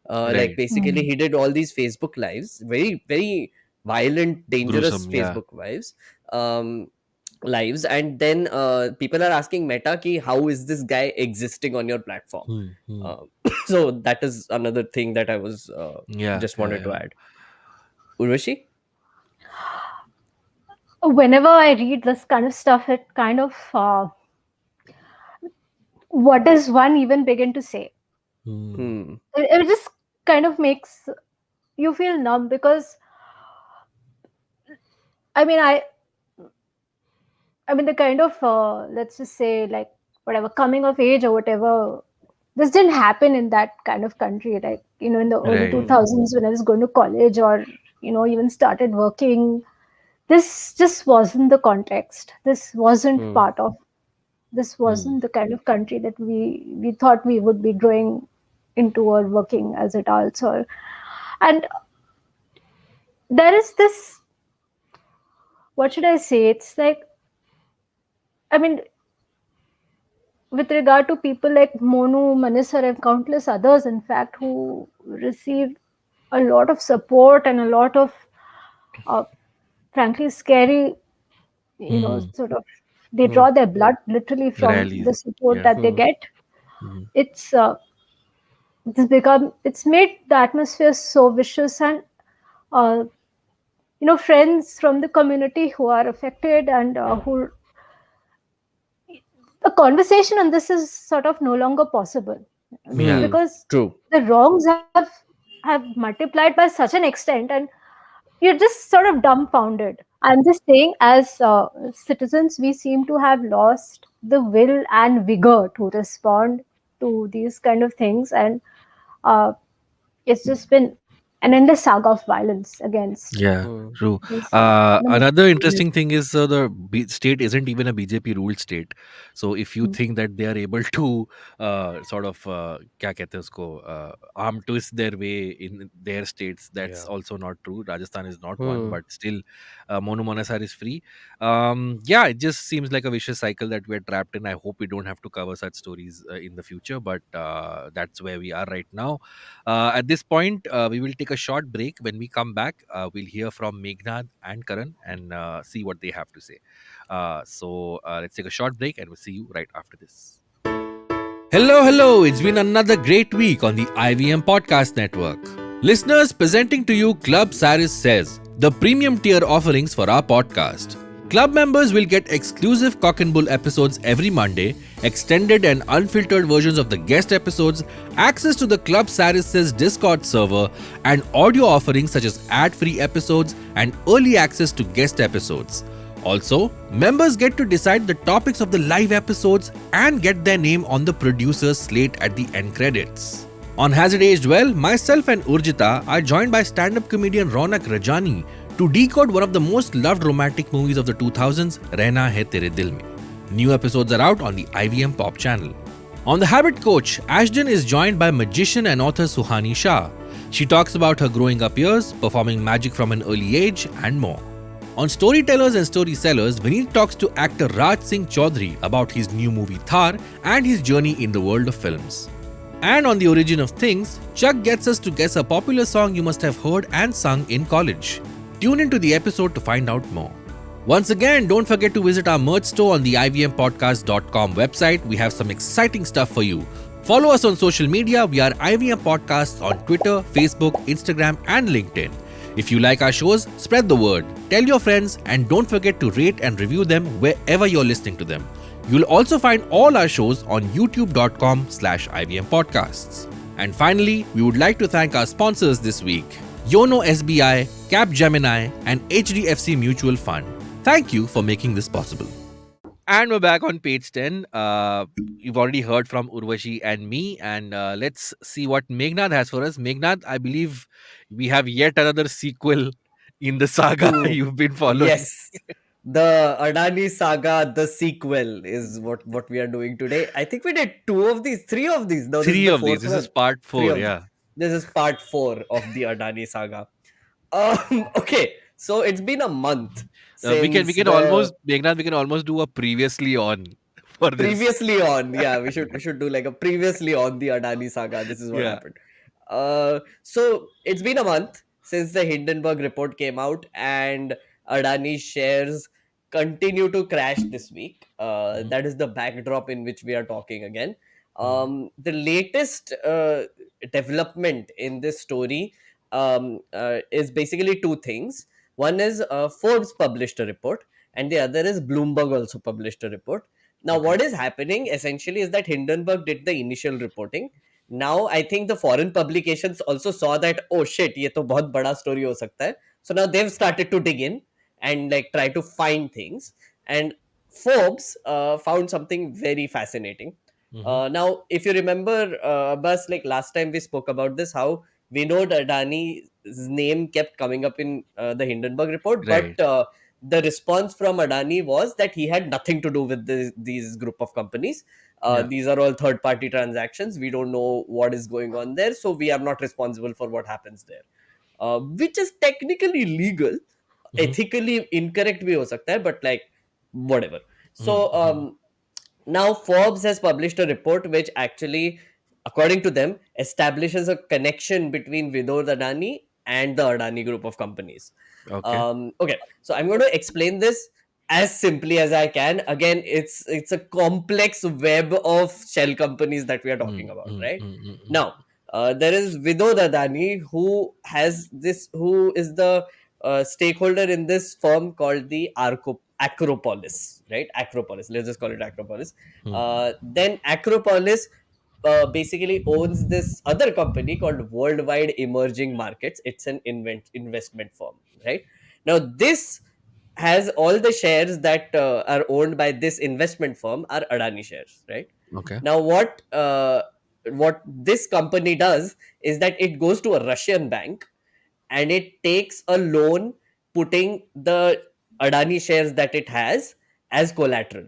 Like, Right. basically Hmm. he did all these Facebook lives, very very violent, dangerous Gruesome. Yeah. Facebook lives. um Lives, and then people are asking Meta ki, how is this guy existing on your platform? Hmm. Hmm. uh, so that is another thing that I was Yeah. just Yeah. wanted to Yeah. add. Urvashi? Whenever I read this kind of stuff, it kind of what does one even begin to say? Hmm. Hmm. It just kind of makes you feel numb because I mean, I mean the kind of let's just say like whatever coming of age or whatever. This didn't happen in that kind of country. Like in the early Right. 2000s when I was going to college or even started working, this just wasn't the context. This wasn't Hmm. part of. This Hmm. wasn't the kind of country that we thought we would be growing into or working as adults or and there is this, what should I say, it's like, I mean, with regard to people like Monu, Manisar, and countless others, in fact, who received a lot of support and a lot of, uh, frankly, scary, Hmm. sort of, they Hmm. draw their blood literally from Rallies. the support Yeah. that they Hmm. get. Hmm. It's it's made the atmosphere so vicious, and uh, friends from the community who are affected and who the conversation on this is sort of no longer possible Yeah. Hmm. because True. the wrongs have multiplied by such an extent and you're just sort of dumbfounded. I'm just saying, as citizens, we seem to have lost the will and vigor to respond to these kind of things, and uh, it's just been an endless saga of violence against Yeah, Hmm. true. this Another Muslim interesting thing is state isn't even a BJP ruled state. So if you community. think that they are able to sort of क्या कहते हैं उसको arm twist their way in their states, that's Yeah. also not true. Rajasthan is not one, Hmm. but still, Monu Manasar is free. Yeah, it just seems like a vicious cycle that we're trapped in. I hope we don't have to cover such stories in the future, but that's where we are right now. At this point, we will take a short break. When we come back, we'll hear from Meghnad and Karan and see what they have to say. So let's take a short break and we'll see you right after this. Hello, hello. It's been another great week on the IVM Podcast Network. Listeners, presenting to you Club Saris Says, the premium tier offerings for our podcast. Club members will get exclusive Cock and Bull episodes every Monday, extended and unfiltered versions of the guest episodes, access to the Club Saris Says Discord server, and audio offerings such as ad-free episodes and early access to guest episodes. Also, members get to decide the topics of the live episodes and get their name on the producer's slate at the end credits. On Has It Aged Well, myself and Urjita are joined by stand-up comedian Ronak Rajani to decode one of the most loved romantic movies of the 2000s, Rehna Hai Tere Dil Mein. New episodes are out on the IVM Pop channel. On The Habit Coach, Ashton is joined by magician and author Suhani Shah. She talks about her growing up years, performing magic from an early age, and more. On Storytellers and Story Sellers, Vineet talks to actor Raj Singh Chaudhary about his new movie Thar and his journey in the world of films. And on The Origin of Things, Chuck gets us to guess a popular song you must have heard and sung in college. Tune into the episode to find out more. Once again, don't forget to visit our merch store on the ivmpodcast.com website. We have some exciting stuff for you. Follow us on social media. We are IVM Podcasts on Twitter, Facebook, Instagram, and LinkedIn. If you like our shows, spread the word, tell your friends, and don't forget to rate and review them wherever you're listening to them. You'll also find all our shows on youtube.com/IVM Podcasts. And finally, we would like to thank our sponsors this week, Yono SBI, Capgemini, and HDFC Mutual Fund. Thank you for making this possible. And we're back on page 10. You've already heard from Urvashi and me, and let's see what Meghnad has for us. Meghnad, I believe we have yet another sequel in the saga To you've been following. Yes, the Adani Saga, the sequel, is what we are doing today. I think we did two of these, three of these. No, this is Three the of these. fourth This is one. part Three four, of yeah. This is part four of the Adani Saga. Okay, so it's been a month We since can the almost, Meghnad, we can almost do a previously on for this. previously on. Yeah, we should do like a previously on the Adani Saga. This is what Yeah. happened. So it's been a month since the Hindenburg report came out, and Adani shares continue to crash this week. Mhm. That is the backdrop in which we are talking again. Mhm. The latest development in this story is basically two things. One is Forbes published a report, and the other is Bloomberg also published a report. Now, Okay. what is happening essentially is that Hindenburg did the initial reporting. Now I think the foreign publications also saw that, oh shit, ये तो बहुत बड़ा story हो सकता है. So now they've started to dig in and like try to find things. And Forbes found something very fascinating. Hmm. Now, if you remember, Abbas, like last time we spoke about this, how we know Adani's name kept coming up in the Hindenburg report, but Right. the response from Adani was that he had nothing to do with these group of companies. Yeah. These are all third party transactions. We don't know what is going on there, so we are not responsible for what happens there, which is technically legal. Hmm. Ethically incorrect bhi ho sakta hai, but like whatever. So Hmm. now Forbes has published a report which actually, according to them, establishes a connection between Vidor Adani and the Adani group of companies. Okay. Okay, so I'm going to explain this as simply as I can. Again, it's a complex web of shell companies that we are talking Mm, about, mm, right? mm, mm, mm. Now, there is Vidor Adani, who is the stakeholder in this firm called the Acropolis, right? Acropolis. Let's just call it Acropolis. Mm. Then Acropolis basically owns this other company called Worldwide Emerging Markets. It's an investment firm, right? Now, this has all the shares that are owned by this investment firm are Adani shares, right? Okay. Now, what this company does is that it goes to a Russian bank and it takes a loan, putting the Adani shares that it has as collateral,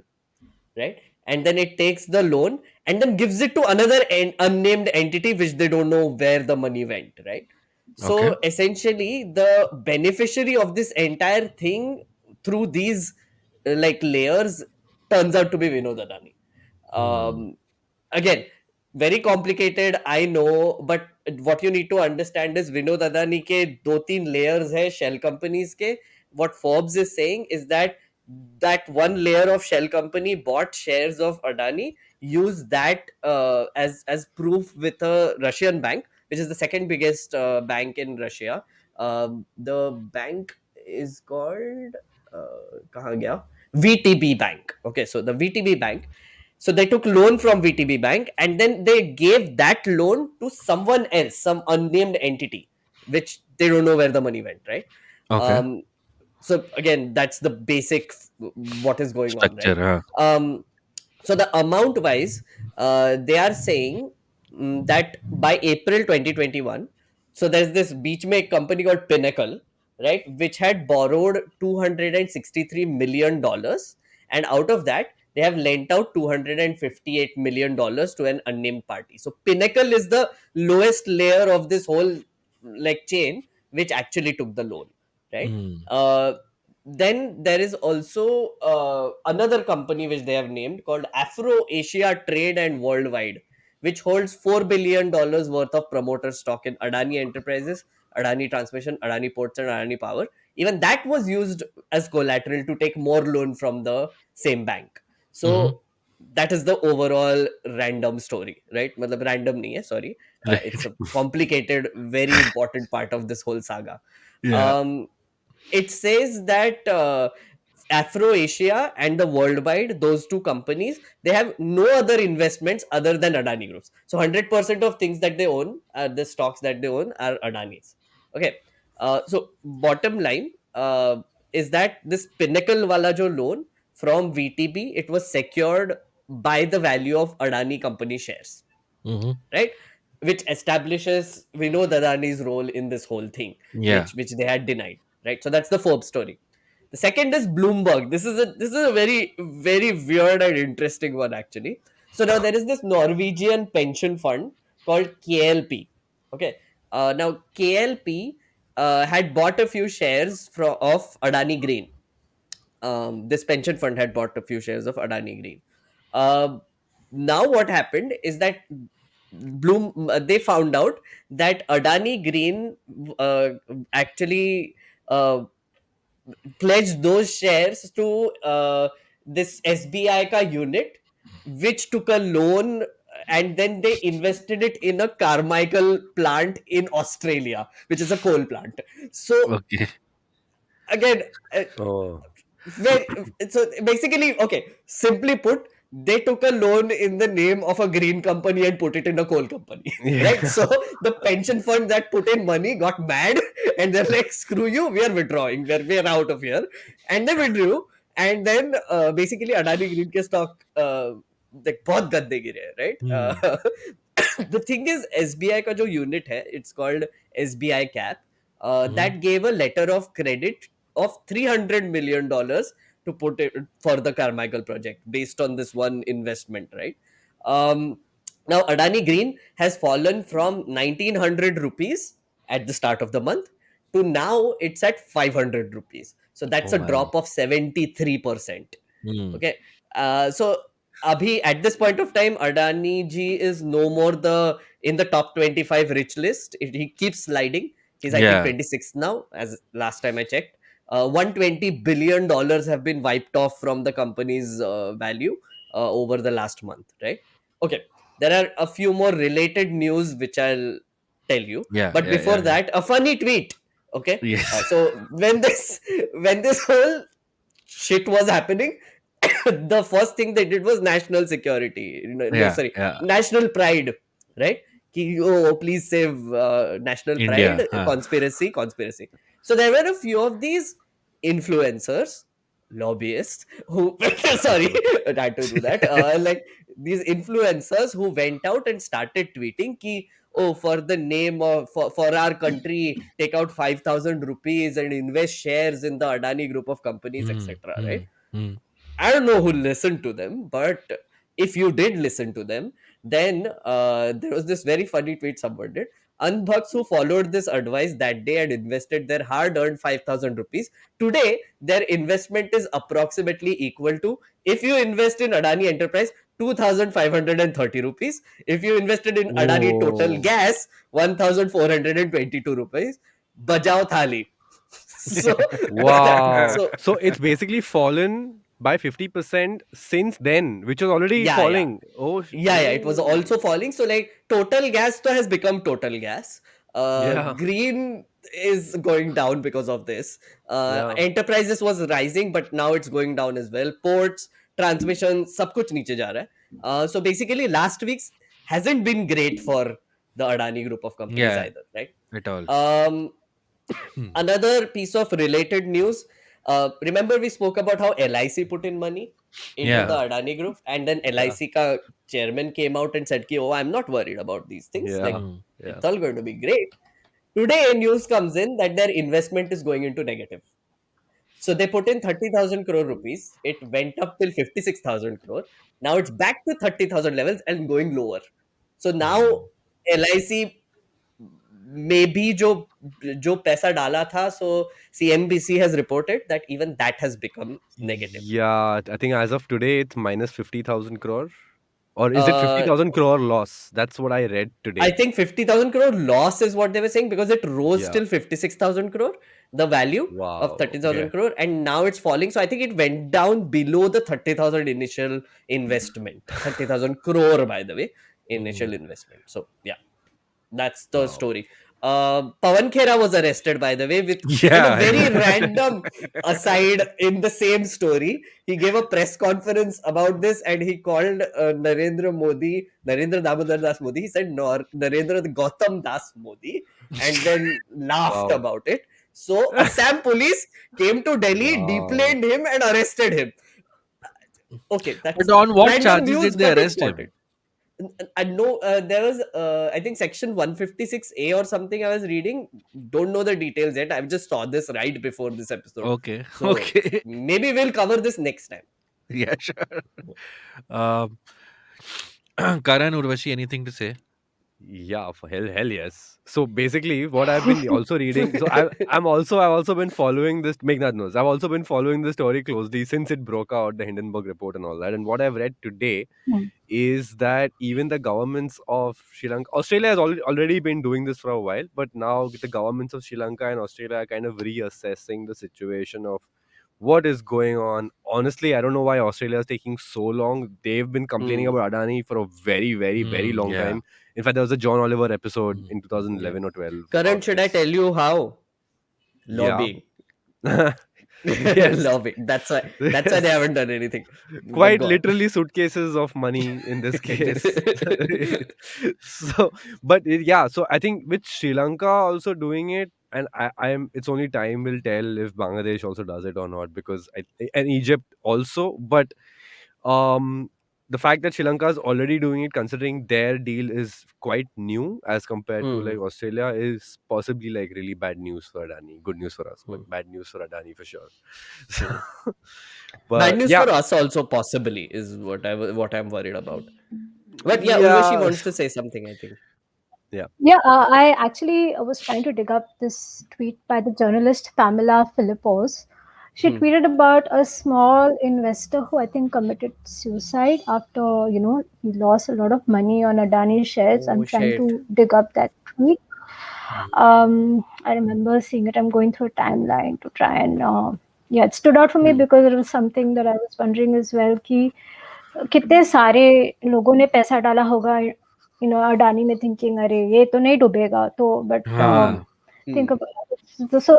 right? And then it takes the loan and then gives it to another unnamed entity which they don't know where the money went, right? Okay. So essentially, the beneficiary of this entire thing through these like layers turns out to be Vinod Adani. Mm. Um, Again, very complicated, I know, but what you need to understand is Vinod Adani ke do teen layers hai shell companies ke. What Forbes is saying is that that one layer of shell company bought shares of Adani, use that as proof with a Russian bank, which is the second biggest bank in Russia. The bank is called kahan gaya? VTB Bank. Okay, so the VTB Bank, so they took loan from VTB Bank and then they gave that loan to someone else, some unnamed entity, which they don't know where the money went, right? Okay. Um, so again, that's the basic what is going on, Structure, right? huh? Um, so the amount wise, they are saying that by April 2021, so there's this beachmake company called Pinnacle, right, which had borrowed $263 million, and out of that they have lent out $258 million to an unnamed party. So Pinnacle is the lowest layer of this whole like chain, which actually took the loan, right? Mm. uh, then there is also another company which they have named called Afro Asia Trade and Worldwide, which holds $4 billion worth of promoter stock in Adani Enterprises, Adani Transmission, Adani Ports, and Adani Power. Even that was used as collateral to take more loan from the same bank. Hmm. So that is the overall random story, right? Matlab random nahi hai, sorry. It's Right. a complicated, very important part of this whole saga. Yeah. Um, it says that Afro Asia and the Worldwide, those two companies, they have no other investments other than Adani groups. So 100% of things that they own, the stocks that they own, are Adani's. Okay. So bottom line is that this Pinnacle wala jo loan from VTB, it was secured by the value of Adani company shares, Hmm. right? Which establishes we know Adani's role in this whole thing, Yeah. which they had denied, right? So that's the Forbes story. The second is Bloomberg. This is a very weird and interesting one actually. So now there is this Norwegian pension fund called KLP. Okay, now KLP had bought a few shares of Adani Green. This pension fund had bought a few shares of Adani Green. Um Now what happened is that they found out that Adani Green actually pledged those shares to this SBI ka unit, which took a loan and then they invested it in a Carmichael plant in Australia, which is a coal plant. So Okay. again, Oh. very, so basically, okay, simply put, they took a loan in the name of a green company and put it in a coal company, right? Yeah. So the pension fund that put in money got mad and they're like, screw you, we are withdrawing, we're out of here. And they withdrew. And then basically Adani Green ke stock like बहुत गद्दे गिरे, right? Hmm. The thing is, SBI का जो unit है, it's called SBI Cap, Mhm. that gave a letter of credit of $300 million to put it for the Carmichael project based on this one investment, right? Um, now Adani Green has fallen from 1900 rupees at the start of the month to now it's at 500 rupees. So that's Oh a my. drop of 73%. Hmm. Okay. So Abhi, at this point of time, Adani ji is no more in the top 25 rich list. He keeps sliding. He's, I think, Yeah. 26th now, as last time I checked. $120 billion have been wiped off from the company's value over the last month, right? Okay. There are a few more related news which I'll tell you. Yeah. But Yeah. before Yeah. Yeah. that, a funny tweet. Okay. Yes. So when this whole shit was happening, the first thing they did was national security. No, Yeah. sorry, Yeah. national pride, right? Oh, please save national pride, India. Huh. conspiracy. So there were a few of these influencers, lobbyists who, sorry, I had to do that. Like these influencers who went out and started tweeting, ki, oh, for the name of for our country, take out 5,000 rupees and invest shares in the Adani group of companies, Hmm. etc. Right? Hmm. Hmm. I don't know who listened to them, but if you did listen to them, then there was this very funny tweet someone did. Unbhucks who followed this advice that day and invested their hard-earned 5,000 rupees. Today, their investment is approximately equal to, if you invest in Adani Enterprise, 2,530 rupees. If you invested in Adani Total Oh. Gas, 1,422 rupees. Bajao thali. So, Wow. so So it's basically fallen by 50% since then, which was already yeah, yeah. falling. Oh, Yeah, it was also falling. So like total gas to has become total gas. yeah. Green is going down because of this. Yeah. Enterprises was rising, but now it's going down as well. Ports, transmission, सब कुछ नीचे जा रहा है. So basically, last week's hasn't been great for the Adani group of companies Yeah. either, right? At all. Hmm. Another piece of related news. Remember we spoke about how LIC put in money into the Yeah. Yeah. Adani group, and then Yeah. LIC ka chairman came out and said, "Oh, I'm not worried about these things. Like Yeah. Hmm. Yeah. it's all going to be great." Today, news comes in that their investment is going into negative. So they put in 30,000 crore rupees. It went up till 56,000 crore. Now it's back to 30,000 levels and going lower. So now Hmm. LIC maybe जो पैसा डाला था, so CNBC has reported that even that has become negative. Yeah. I think as of today, it's minus 50,000 crore. Or is it uh 50,000 crore loss? That's what I read I today. think 50,000 crore loss is what they were saying, because it rose Yeah. till 56,000 crore, the value of Wow. 30,000 Okay. crore, and now it's falling. So I think it went down below the 30,000 initial investment. 30,000 crore, by the way, Hmm. initial investment. So yeah, that's the Wow. story. Pawan Khera was arrested, by the way, with in a Yeah. very random aside in the same story. He gave a press conference about this and he called Narendra Damodar Das Modi. He said Narendra Gautam Das Modi and then laughed Wow. about it. So Assam police came to Delhi, Wow. deplaned him, and arrested him. Okay, But that's on what random charges news, did they but arrest important. him? I know there was I think section 156A or something I was reading. Don't know the details yet. I just saw this right before this episode. Okay. So Okay. maybe we'll cover this next time. Yeah, sure. Um, Karan, Urvashi, anything to say? Yeah, for hell yes. So basically, what I've been also reading. So I've also been following this. Meghnad knows. I've also been following the story closely since it broke out, the Hindenburg report and all that. And what I've read today Hmm. is that even the governments of Sri Lanka, Australia has already been doing this for a while, but now the governments of Sri Lanka and Australia are kind of reassessing the situation of what is going on. Honestly, I don't know why Australia is taking so long. They've been complaining Hmm. about Adani for a very, very, very long Yeah. time. In fact, there was a John Oliver episode Mhm, in mhm. Yeah. 2011 or 12 Karan, about should I this. tell you how? Yeah. Lobbying. Yes. Love it. That's why they Yes. haven't done anything. But Quite go on. literally suitcases of money in this case. Exactly. So, but yeah, so I think with Sri Lanka also doing it, and I'm it's only time will tell if Bangladesh also does it or not, because and Egypt also. But the fact that Sri Lanka is already doing it, considering their deal is quite new as compared to Hmm. like Australia, is possibly like really bad news for Adani. Good news for us, but Hmm. bad news for Adani for sure. Hmm. So, Bad but news yeah, for us also possibly is what I'm worried about. But yeah, Urvashi yeah, wants to say something, I think. yeah. Yeah, I actually was trying to dig up this tweet by the journalist Pamela Philippos. She Hmm. tweeted about a small investor who I think committed suicide after, he lost a lot of money on Adani shares. I'm Oh trying shit. to dig up that tweet. Mm. I remember seeing it. I'm going through a timeline to try and, yeah, it stood out for me Hmm. because it was something that I was wondering as well कि कितने सारे लोगों ने पैसा डाला होगा अडानी में thinking अरे ये तो नहीं डूबेगा तो बट Hmm. हाँ. think Hmm. about it. So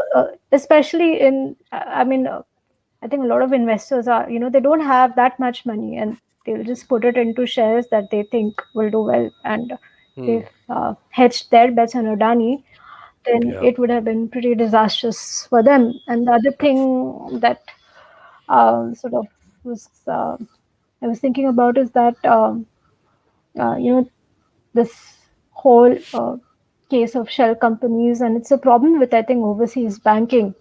especially in I mean I think a lot of investors are they don't have that much money and they'll just put it into shares that they think will do well and Hmm. they've hedged their bets on Adani, then Yeah. it would have been pretty disastrous for them. And the other thing that sort of was I was thinking about is that this whole case of shell companies, and it's a problem with I think overseas banking.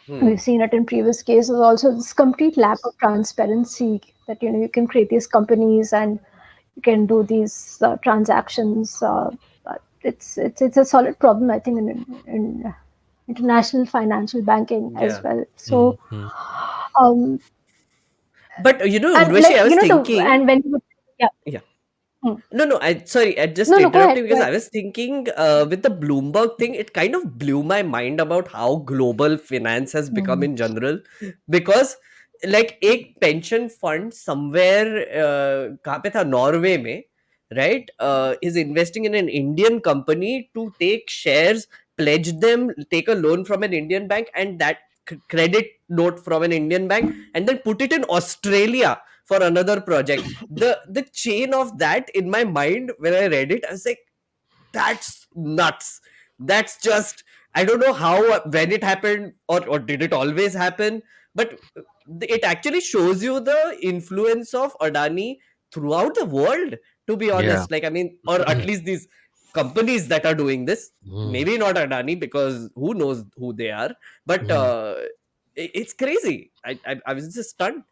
Hmm. We've seen it in previous cases. Also, this complete lack of transparency that you can create these companies and you can do these transactions. It's a solid problem I think in international financial banking as Yeah. well. Mm, So mm. um, But and Urvashi, like I was to thinking. and when you yeah. Yeah. Hmm. No, I sorry, I just No, go ahead, interrupting go because ahead. I was thinking with the Bloomberg thing, it kind of blew my mind about how global finance has become Hmm. in general. Because like एक pension fund somewhere कहाँ पे था Norway में, right, is investing in an Indian company to take shares, pledge them, take a loan from an Indian bank, and that credit note from an Indian bank, and then put it in Australia for another project. The chain of that in my mind when I read it, I was like, that's nuts. That's just, I don't know how, when it happened, or did it always happen, but it actually shows you the influence of Adani throughout the world, to be Yeah. honest. Like, I mean, or at least these companies that are doing this, Mm, maybe not Adani, because who knows who they are, but mm. it's crazy. I was just stunned.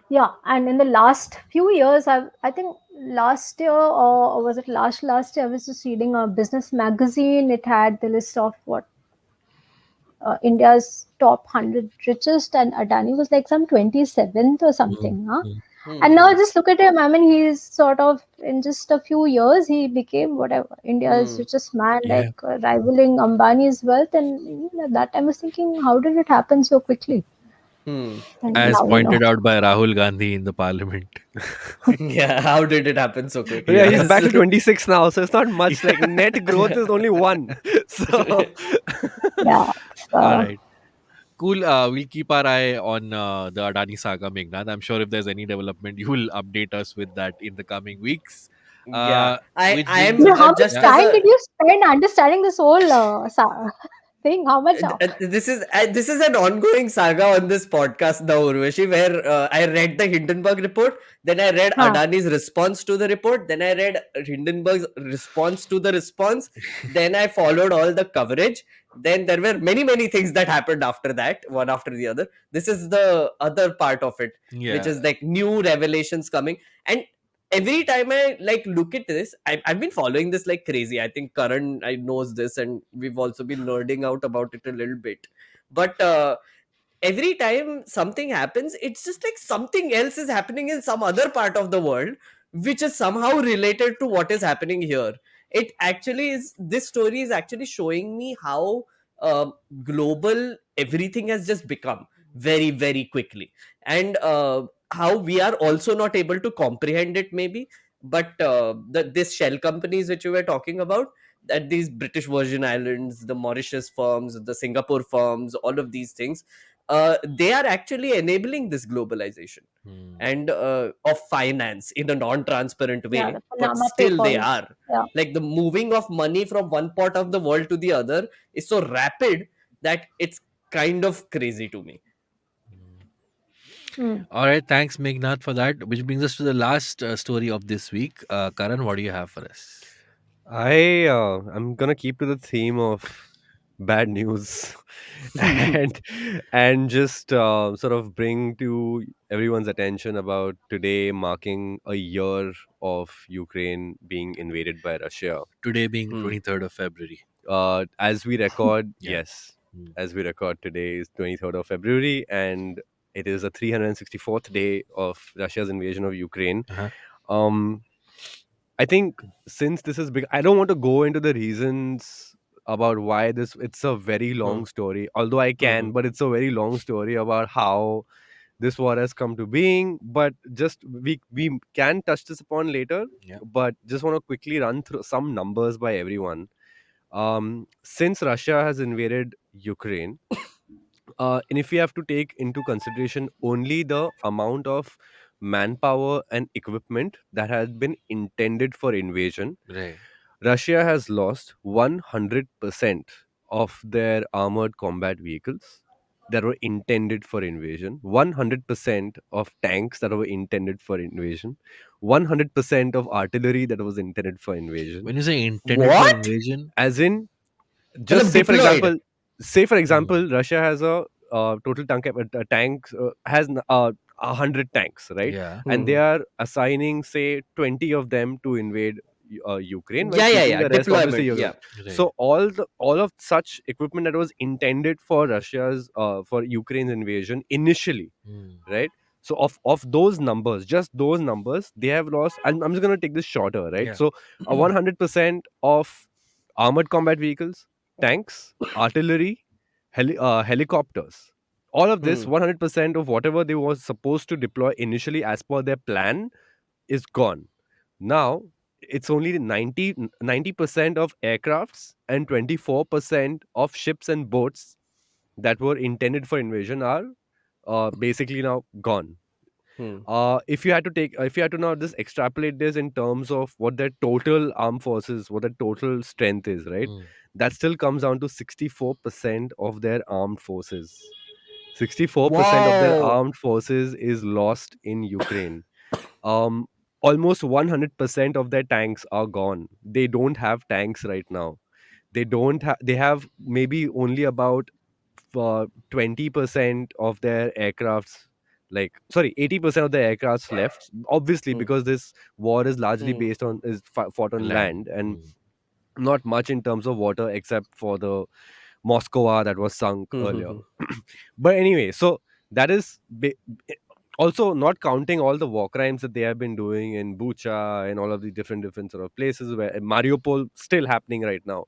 Yeah, and in the last few years, I think last year or was it last year, I was just reading a business magazine. It had the list of what India's top 100 richest, and Adani was like some 27th or Mm, something, huh? mm. Hmm, And now hmm, just look at him. I mean, he's sort of in just a few years he became whatever India's hmm, richest man, Yeah. like rivaling Ambani's wealth. And at that time, I was thinking, how did it happen so quickly? hmm. And As now we know. pointed out by Rahul Gandhi in the parliament. Yeah, how did it happen so But quickly? yeah, he's Yeah. back Yes. to 26 now, so it's not much. Like Yeah. net growth is only one. So Yeah. All So, right. Cool. We'll keep our eye on the Adani Saga, Meghnad. I'm sure if there's any development, you will update us with that in the coming weeks. Yeah. Which I brings am us, how much just yeah. as time a did you spend understanding this whole thing? How much? this is an ongoing saga on this podcast now, Urvashi, where I read the Hindenburg report, then I read Huh. Adani's response to the report, then I read Hindenburg's response to the response, then I followed all the coverage. Then there were many things that happened after that, one after the other. This is the other part of it, which Yeah. is like new revelations coming. And every time I like look at this, I've been following this like crazy. I think Karan I knows this, and we've also been nerding out about it a little bit. But every time something happens, it's just like something else is happening in some other part of the world, which is somehow related to what is happening here. It actually is. This story is actually showing me how uh, global everything has just become very quickly, and how we are also not able to comprehend it maybe. But this shell companies which you were talking about, at these British Virgin Islands, the Mauritius firms, the Singapore firms, all of these things, they are actually enabling this globalization Hmm. and of finance in a non-transparent Yeah, way, the but Panama still they Papers. are. Yeah. Like the moving of money from one part of the world to the other is so rapid that it's kind of crazy to me. Hmm. All right, thanks, Meghnad, for that. Which brings us to the last story of this week. Karan, what do you have for us? I'm gonna keep to the theme of bad news and just sort of bring to everyone's attention about today marking a year of Ukraine being invaded by Russia. Today being Hmm. 23rd of February. As we record, Yeah. yes, Hmm. as we record today is 23rd of February, and it is the 364th day of Russia's invasion of Ukraine. Uh-huh. Um, I think since this is big, I don't want to go into the reasons about why this. It's a very Hmm. long story, although I Hmm. can, but it's a very long story about how this war has come to being. But just we can touch this upon later. Yeah. But just want to quickly run through some numbers by everyone. Since Russia has invaded Ukraine, and if we have to take into consideration only the amount of manpower and equipment that has been intended for invasion, Right. Russia has lost 100% of their armored combat vehicles that were intended for invasion, 100% of tanks that were intended for invasion, 100% of artillery that was intended for invasion. When you say intended for What? invasion, As in, just Matlab say for deployed. example, hmm, Russia has a total tanks has 100 tanks, right? yeah. And they Hmm. are assigning say 20 of them to invade Ukraine, while Yeah, yeah, keeping yeah. the rest obviously Deployment. Ukraine. Yeah. Right. So all of such equipment that was intended for Russia's for Ukraine's invasion initially, Hmm. right? So of those numbers, just those numbers, they have lost. I'm just going to take this shorter, right? Yeah. So 100% of armored combat vehicles, tanks, artillery, helicopters. All of this, Hmm. 100% of whatever they was supposed to deploy initially as per their plan is gone. Now, it's only 90% of aircrafts and 24% of ships and boats that were intended for invasion are basically now gone. Hmm. If you had to now just extrapolate this in terms of what their total armed forces, what their total strength is, right? Hmm. That still comes down to 64% of their armed forces. 64% of their Wow. armed forces is lost in Ukraine. Um, Almost 100% of their tanks are gone. They don't have tanks right now. They have maybe only about 20% of their aircrafts, like sorry, 80% of the aircrafts left, obviously Hmm. because this war is largely Hmm. based on fought on Land. land, and Hmm. not much in terms of water except for the Moskva that was sunk Hmm. Hmm. earlier. Hmm. But anyway, so that is also not counting all the war crimes that they have been doing in Bucha and all of the different sort of places, where Mariupol still happening right now.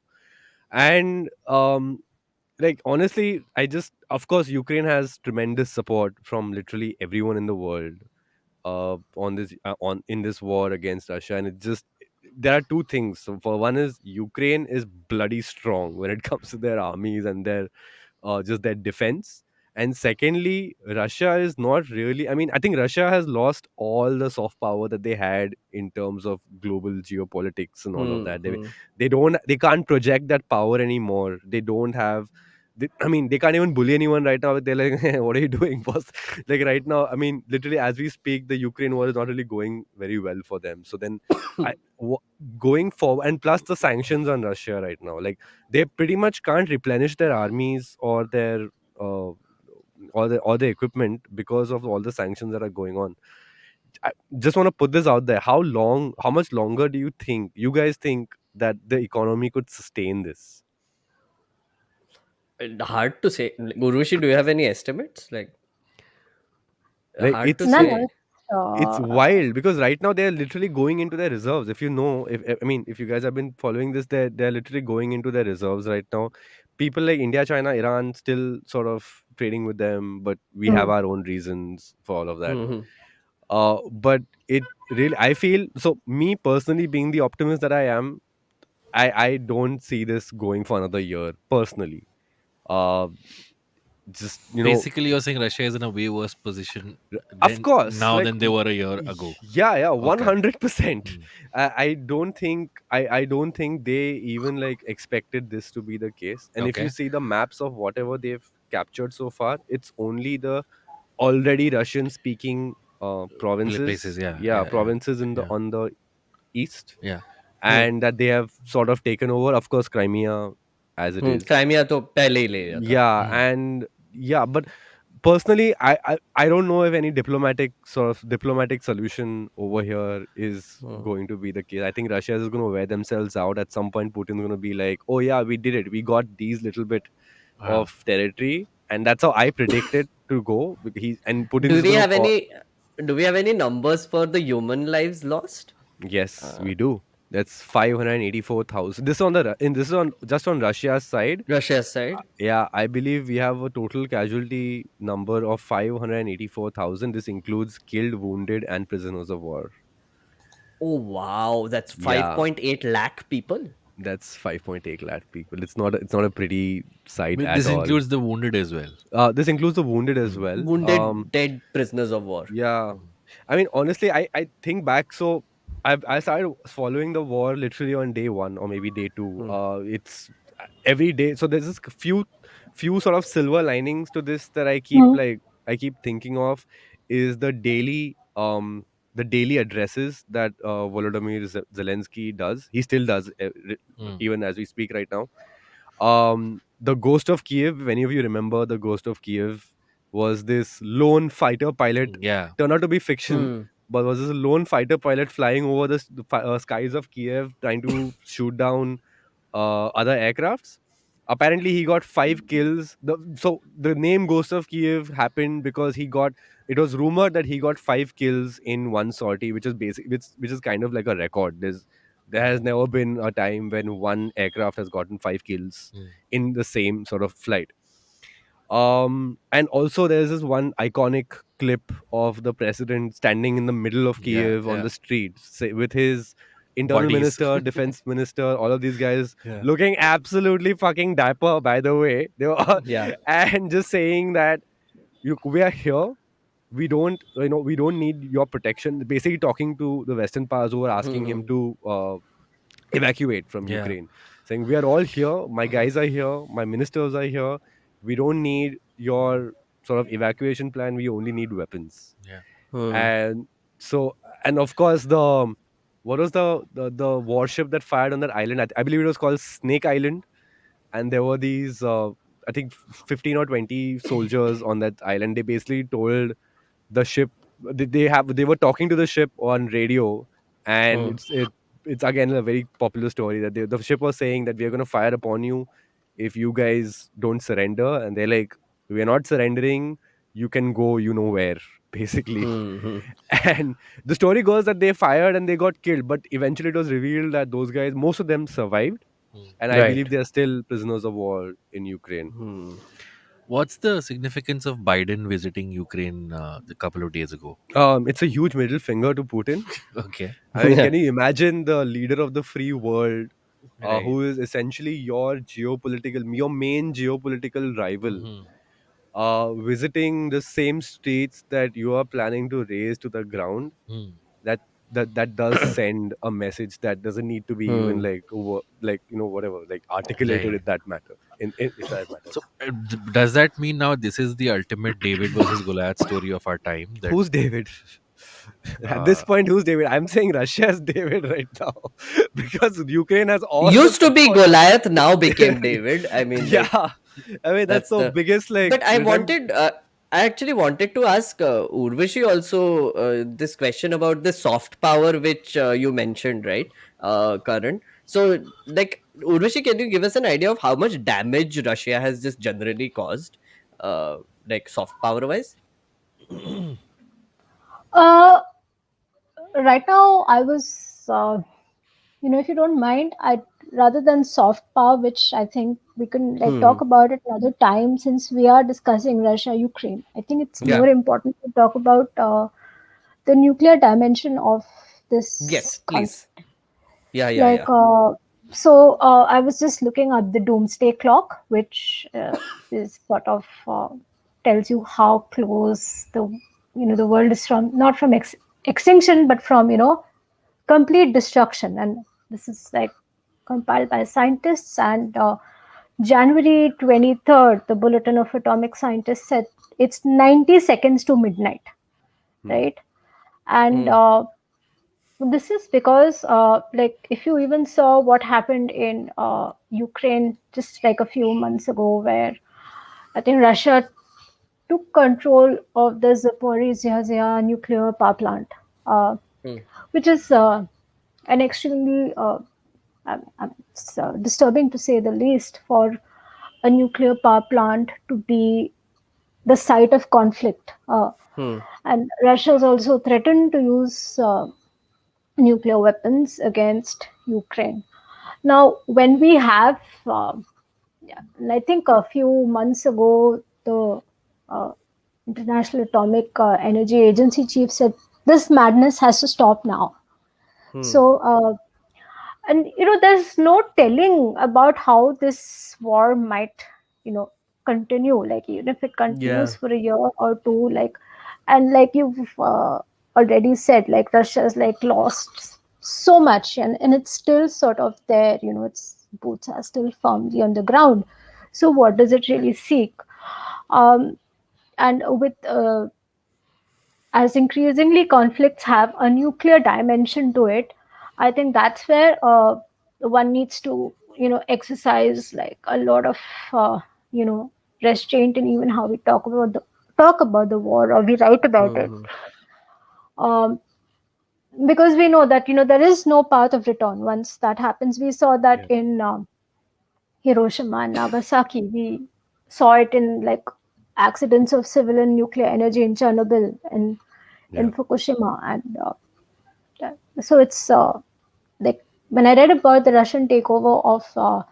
And like honestly, I just, of course, Ukraine has tremendous support from literally everyone in the world on this on in this war against Russia. And it just, there are two things. So for one is Ukraine is bloody strong when it comes to their armies and their just their defense. And secondly, Russia is not really, I mean, I think Russia has lost all the soft power that they had in terms of global geopolitics and all of Hmm. that. Hmm. They can't project that power anymore. They don't have I mean, they can't even bully anyone right now. They're like, "What are you doing, boss?" Like right now, I mean, literally as we speak, the Ukraine war is not really going very well for them. So then, I, w- going forward, and plus the sanctions on Russia right now, like they pretty much can't replenish their armies or their uh, or the equipment because of all the sanctions that are going on. I just want to put this out there. How much longer do you guys think that the economy could sustain this? Hard to say. Like, Urvashi, do you have any estimates? Like, Like hard to None. say. it's wild because right now they're literally going into their reserves. If you know, if I mean, if you guys have been following this, they're literally going into their reserves right now. People like India, China, Iran still sort of trading with them, but we have Hmm. our own reasons for all of that. Hmm. Hmm. But it really, I feel so. Me personally, being the optimist that I am, I don't see this going for another year personally. Uh, just Basically, you're saying Russia is in a way worse position of than course, now like than they were a year ago. yeah, Okay. 100%. Hmm. I don't think I don't think they even like expected this to be the case. And if you Okay. see the maps of whatever they've captured so far, it's only the already Russian speaking Places. provinces, Yeah. yeah, Yeah. Yeah. provinces in the Yeah. on the east, Yeah. and that they have sort of taken over. Of course, Crimea as it is. Crimea तो पहले ही ले लिया था. Yeah, Hmm. and yeah, but personally, I don't know if any diplomatic solution over here is Hmm. going to be the case. I think Russia is going to wear themselves out at some point. Putin's going to be like, "Oh yeah, we did it. We got these little bit Ah. of territory," and that's how I predict it to go. He and Putin Do is we going to have call. any? Do we have any numbers for the human lives lost? Yes, Uh, we do. That's 584,000. This on the this is on just on Russia's side. Russia's side. Yeah, I believe we have a total casualty number of 584,000. This includes killed, wounded, and prisoners of war. Oh wow, that's Yeah, 5.8 lakh people. that's 5.8 lakh people. It's not a pretty sight But at this all. includes the wounded as well. This includes the wounded as Hmm. well. Wounded, dead prisoners of war. Yeah, Hmm. I mean, honestly, I think back. So I started following the war literally on day one or maybe day two. Hmm. It's every day. So there's this few sort of silver linings to this that Hmm. I keep thinking of is the daily addresses that Volodymyr Zelensky does. He still does Hmm. even as we speak right now. The Ghost of Kiev. If any of you remember, the Ghost of Kiev was this lone fighter pilot, Yeah. turned out to be fiction, Hmm. but was this lone fighter pilot flying over the skies of Kiev, trying to shoot down other aircrafts. Apparently, he got 5 kills. So the name Ghost of Kiev happened because he got. It was rumored that he got 5 kills in one sortie, which is basic, which is kind of like a record. There has never been a time when one aircraft has gotten 5 kills Hmm. in the same sort of flight. And also there's this one iconic clip of the president standing in the middle of Yeah. Kiev on Yeah. the street with his internal Bodies. minister, defense minister, all of these guys Yeah. looking absolutely fucking dapper, by the way. They were all, Yeah. and just saying that we are here. We don't need your protection. Basically talking to the Western powers who were asking him Hmm. to evacuate from Yeah. Ukraine, saying, "We are all here. My guys are here. My ministers are here. We don't need your sort of evacuation plan. We only need weapons." Yeah. Hmm. And so, and of course, what was the warship that fired on that island? I believe it was called Snake Island, and there were these. I think 15 or 20 soldiers on that island. They basically told the ship they were talking to the ship on radio, and Hmm. it's again a very popular story that the ship was saying that we are going to fire upon you if you guys don't surrender, and they're like, we are not surrendering, you can go you know where, basically. Hmm. Hmm. And the story goes that they fired and they got killed, but eventually it was revealed that those guys, most of them survived, Hmm. and I Right. believe they are still prisoners of war in Ukraine. Hmm. What's the significance of Biden visiting Ukraine a couple of days ago? It's a huge middle finger to Putin. Okay. I mean, can you imagine the leader of the free world, Right. who is essentially your main geopolitical rival, Hmm. visiting the same streets that you are planning to raise to the ground? Hmm. That that does send a message that doesn't need to be even Hmm. like like whatever, like articulated Right. in that matter. If that So, matters. does that mean now this is the ultimate David versus Goliath story of our time? That Who's David? At this uh, point, who's David? I'm saying Russia is David right now because Ukraine has all the Used to be support. Goliath, now became David. I mean, like, Yeah, I mean that's that's the the. biggest like But I actually wanted to ask Urvashi also this question about the soft power which you mentioned, right, Karan? So, like, Urvashi, can you give us an idea of how much damage Russia has just generally caused, like soft power wise? Uh, right now, I was, if you don't mind, I rather than soft power, which I think we can like Hmm. talk about it another time, since we are discussing Russia Ukraine. I think it's Yeah. more important to talk about the nuclear dimension of this Yes, conflict. please. Yeah. Yeah. Like, Yeah. I was just looking at the doomsday clock, which is sort of tells you how close the world is from, not from extinction, but from complete destruction. And this is like compiled by scientists. And January 23rd, the Bulletin of Atomic Scientists said it's 90 seconds to midnight, Hmm. right? And Hmm. this is because, like, if you even saw what happened in Ukraine just like a few months ago, where I think Russia took control of the Zaporizhzhia nuclear power plant, uh, Hmm. which is an extremely it's, disturbing to say the least for a nuclear power plant to be the site of conflict. Hmm. And Russia has also threatened to use nuclear weapons against Ukraine. Now, when we have, yeah, and I think a few months ago, the uh, International Atomic Energy Agency chief said this madness has to stop now. Hmm. So, and there's no telling about how this war might continue, like even if it Yeah. continues for a year or two, like, and like you've already said, like Russia's like lost so much, and it's still sort of there, its boots are still firmly on the ground. So what does it really seek? And with as increasingly conflicts have a nuclear dimension to it, I think that's where one needs to exercise like a lot of uh, you know restraint in even how we talk about the war or we write about it, Hmm. um, because we know that there is no path of return once that happens. We saw that Yeah. in Hiroshima and Nagasaki. We saw it in like accidents of civilian nuclear energy in Chernobyl and Yeah. in Fukushima. And so it's like when I read about the Russian takeover of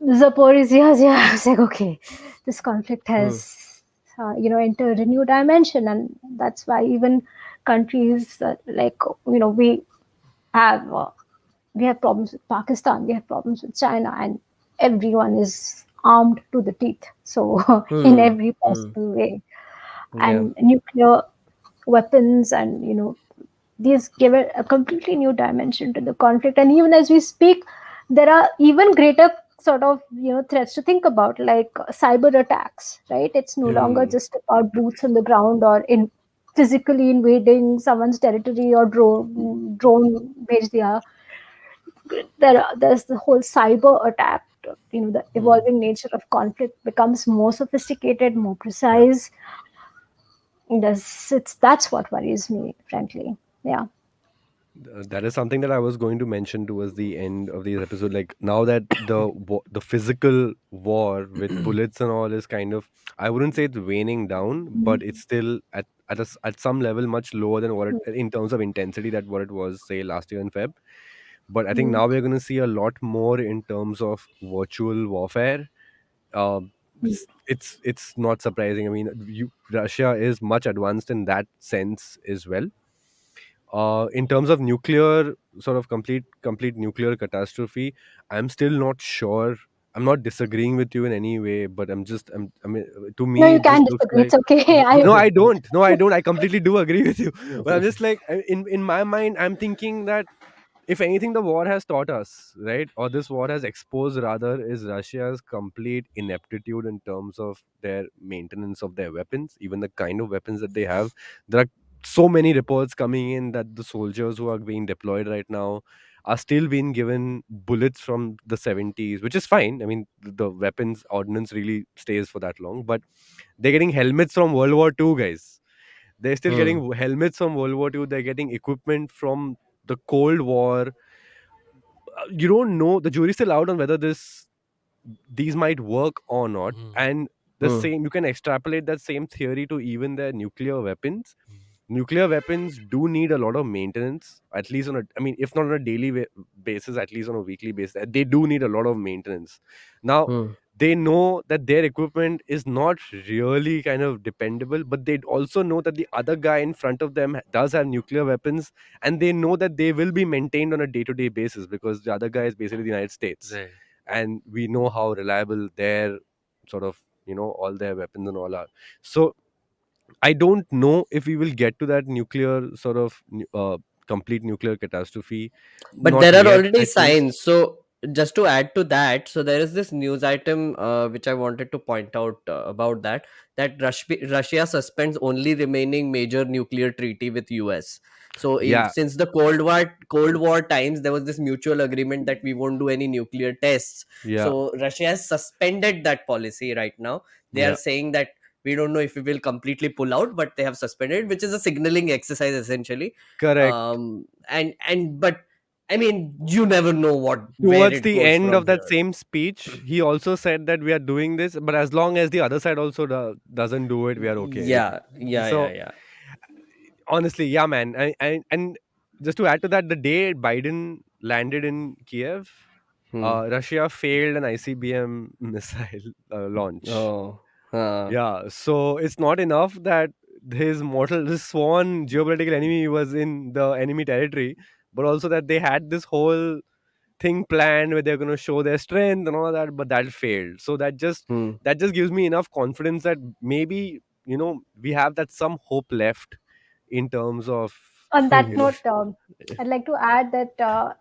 Zaporizhia, I was like, okay, this conflict Hmm. has entered a new dimension, and that's why even countries like have uh, we have problems with Pakistan, we have problems with China, and everyone is armed to the teeth. So in Hmm. every Hmm. possible way, Yeah. and nuclear weapons, and these give it a completely new dimension to the conflict. And even as we speak, there are even greater sort of threats to think about, like cyber attacks, right? It's no longer Hmm. just about boots on the ground or in physically invading someone's territory or drone bhej diya. There's the whole cyber attack. The Hmm. evolving nature of conflict becomes more sophisticated, more Yeah. precise. That's what worries me, frankly. Yeah. That is something that I was going to mention towards the end of this episode. Like now that the physical war with bullets and all is kind of, I wouldn't say it's waning down, but it's still at some level much lower than what it, in terms of intensity, that what it was say last year in Feb. But I think Mm, now we're going to see a lot more in terms of virtual warfare. mm, It's not surprising. I mean, Russia is much advanced in that sense as well. In terms of nuclear, sort of complete nuclear catastrophe, I'm still not sure. I'm not disagreeing with you in any way, but I mean, to No, me, you it just can looks disagree. like. It's okay. I No, I don't. No, I don't. I completely do agree with you. But I'm just like, in my mind, I'm thinking that if anything the war has taught us, right, or this war has exposed rather, is Russia's complete ineptitude in terms of their maintenance of their weapons, even the kind of weapons that they have. There are so many reports coming in that the soldiers who are being deployed right now are still being given bullets from the 70s, which is fine. I mean, the weapons ordnance really stays for that long, but they're getting helmets from World War II, guys. They're still Hmm. getting helmets from World War II. They're getting equipment from the Cold War. You don't know. The jury's still out on whether these might work or not. Mm, And the Hmm. same, you can extrapolate that same theory to even their nuclear weapons. mm, Nuclear weapons do need a lot of maintenance, at least on a, I mean, if not on a daily basis, at least on a weekly basis. They do need a lot of maintenance. Now, Hmm. they know that their equipment is not really kind of dependable, but they also know that the other guy in front of them does have nuclear weapons, and they know that they will be maintained on a day-to-day basis because the other guy is basically the United States, Right. and we know how reliable their sort of, all their weapons and all are. So I don't know if we will get to that nuclear sort of complete nuclear catastrophe. But Not there are yet, already at least. signs. So just to add to that, so there is this news item which I wanted to point out about that Russia suspends only remaining major nuclear treaty with US. So Yeah, since the Cold War times, there was this mutual agreement that we won't do any nuclear tests. yeah, So Russia has suspended that policy right now. They are yeah. saying that we don't know if we will completely pull out, but they have suspended, which is a signaling exercise essentially. Correct. And but I mean, you never know where Towards it the goes end from of that here. same speech, he also said that we are doing this, but as long as the other side also doesn't do it, we are okay. Yeah, yeah, yeah, So yeah. honestly, yeah, man. And just to add to that, the day Biden landed in Kiev, Hmm. Russia failed an ICBM missile launch. Oh, Yeah, so it's not enough that his sworn geopolitical enemy was in the enemy territory, but also that they had this whole thing planned where they're going to show their strength and all that, but that failed. So hmm. that just gives me enough confidence that maybe, we have that some hope left in terms of On that you know note, I'd like to add that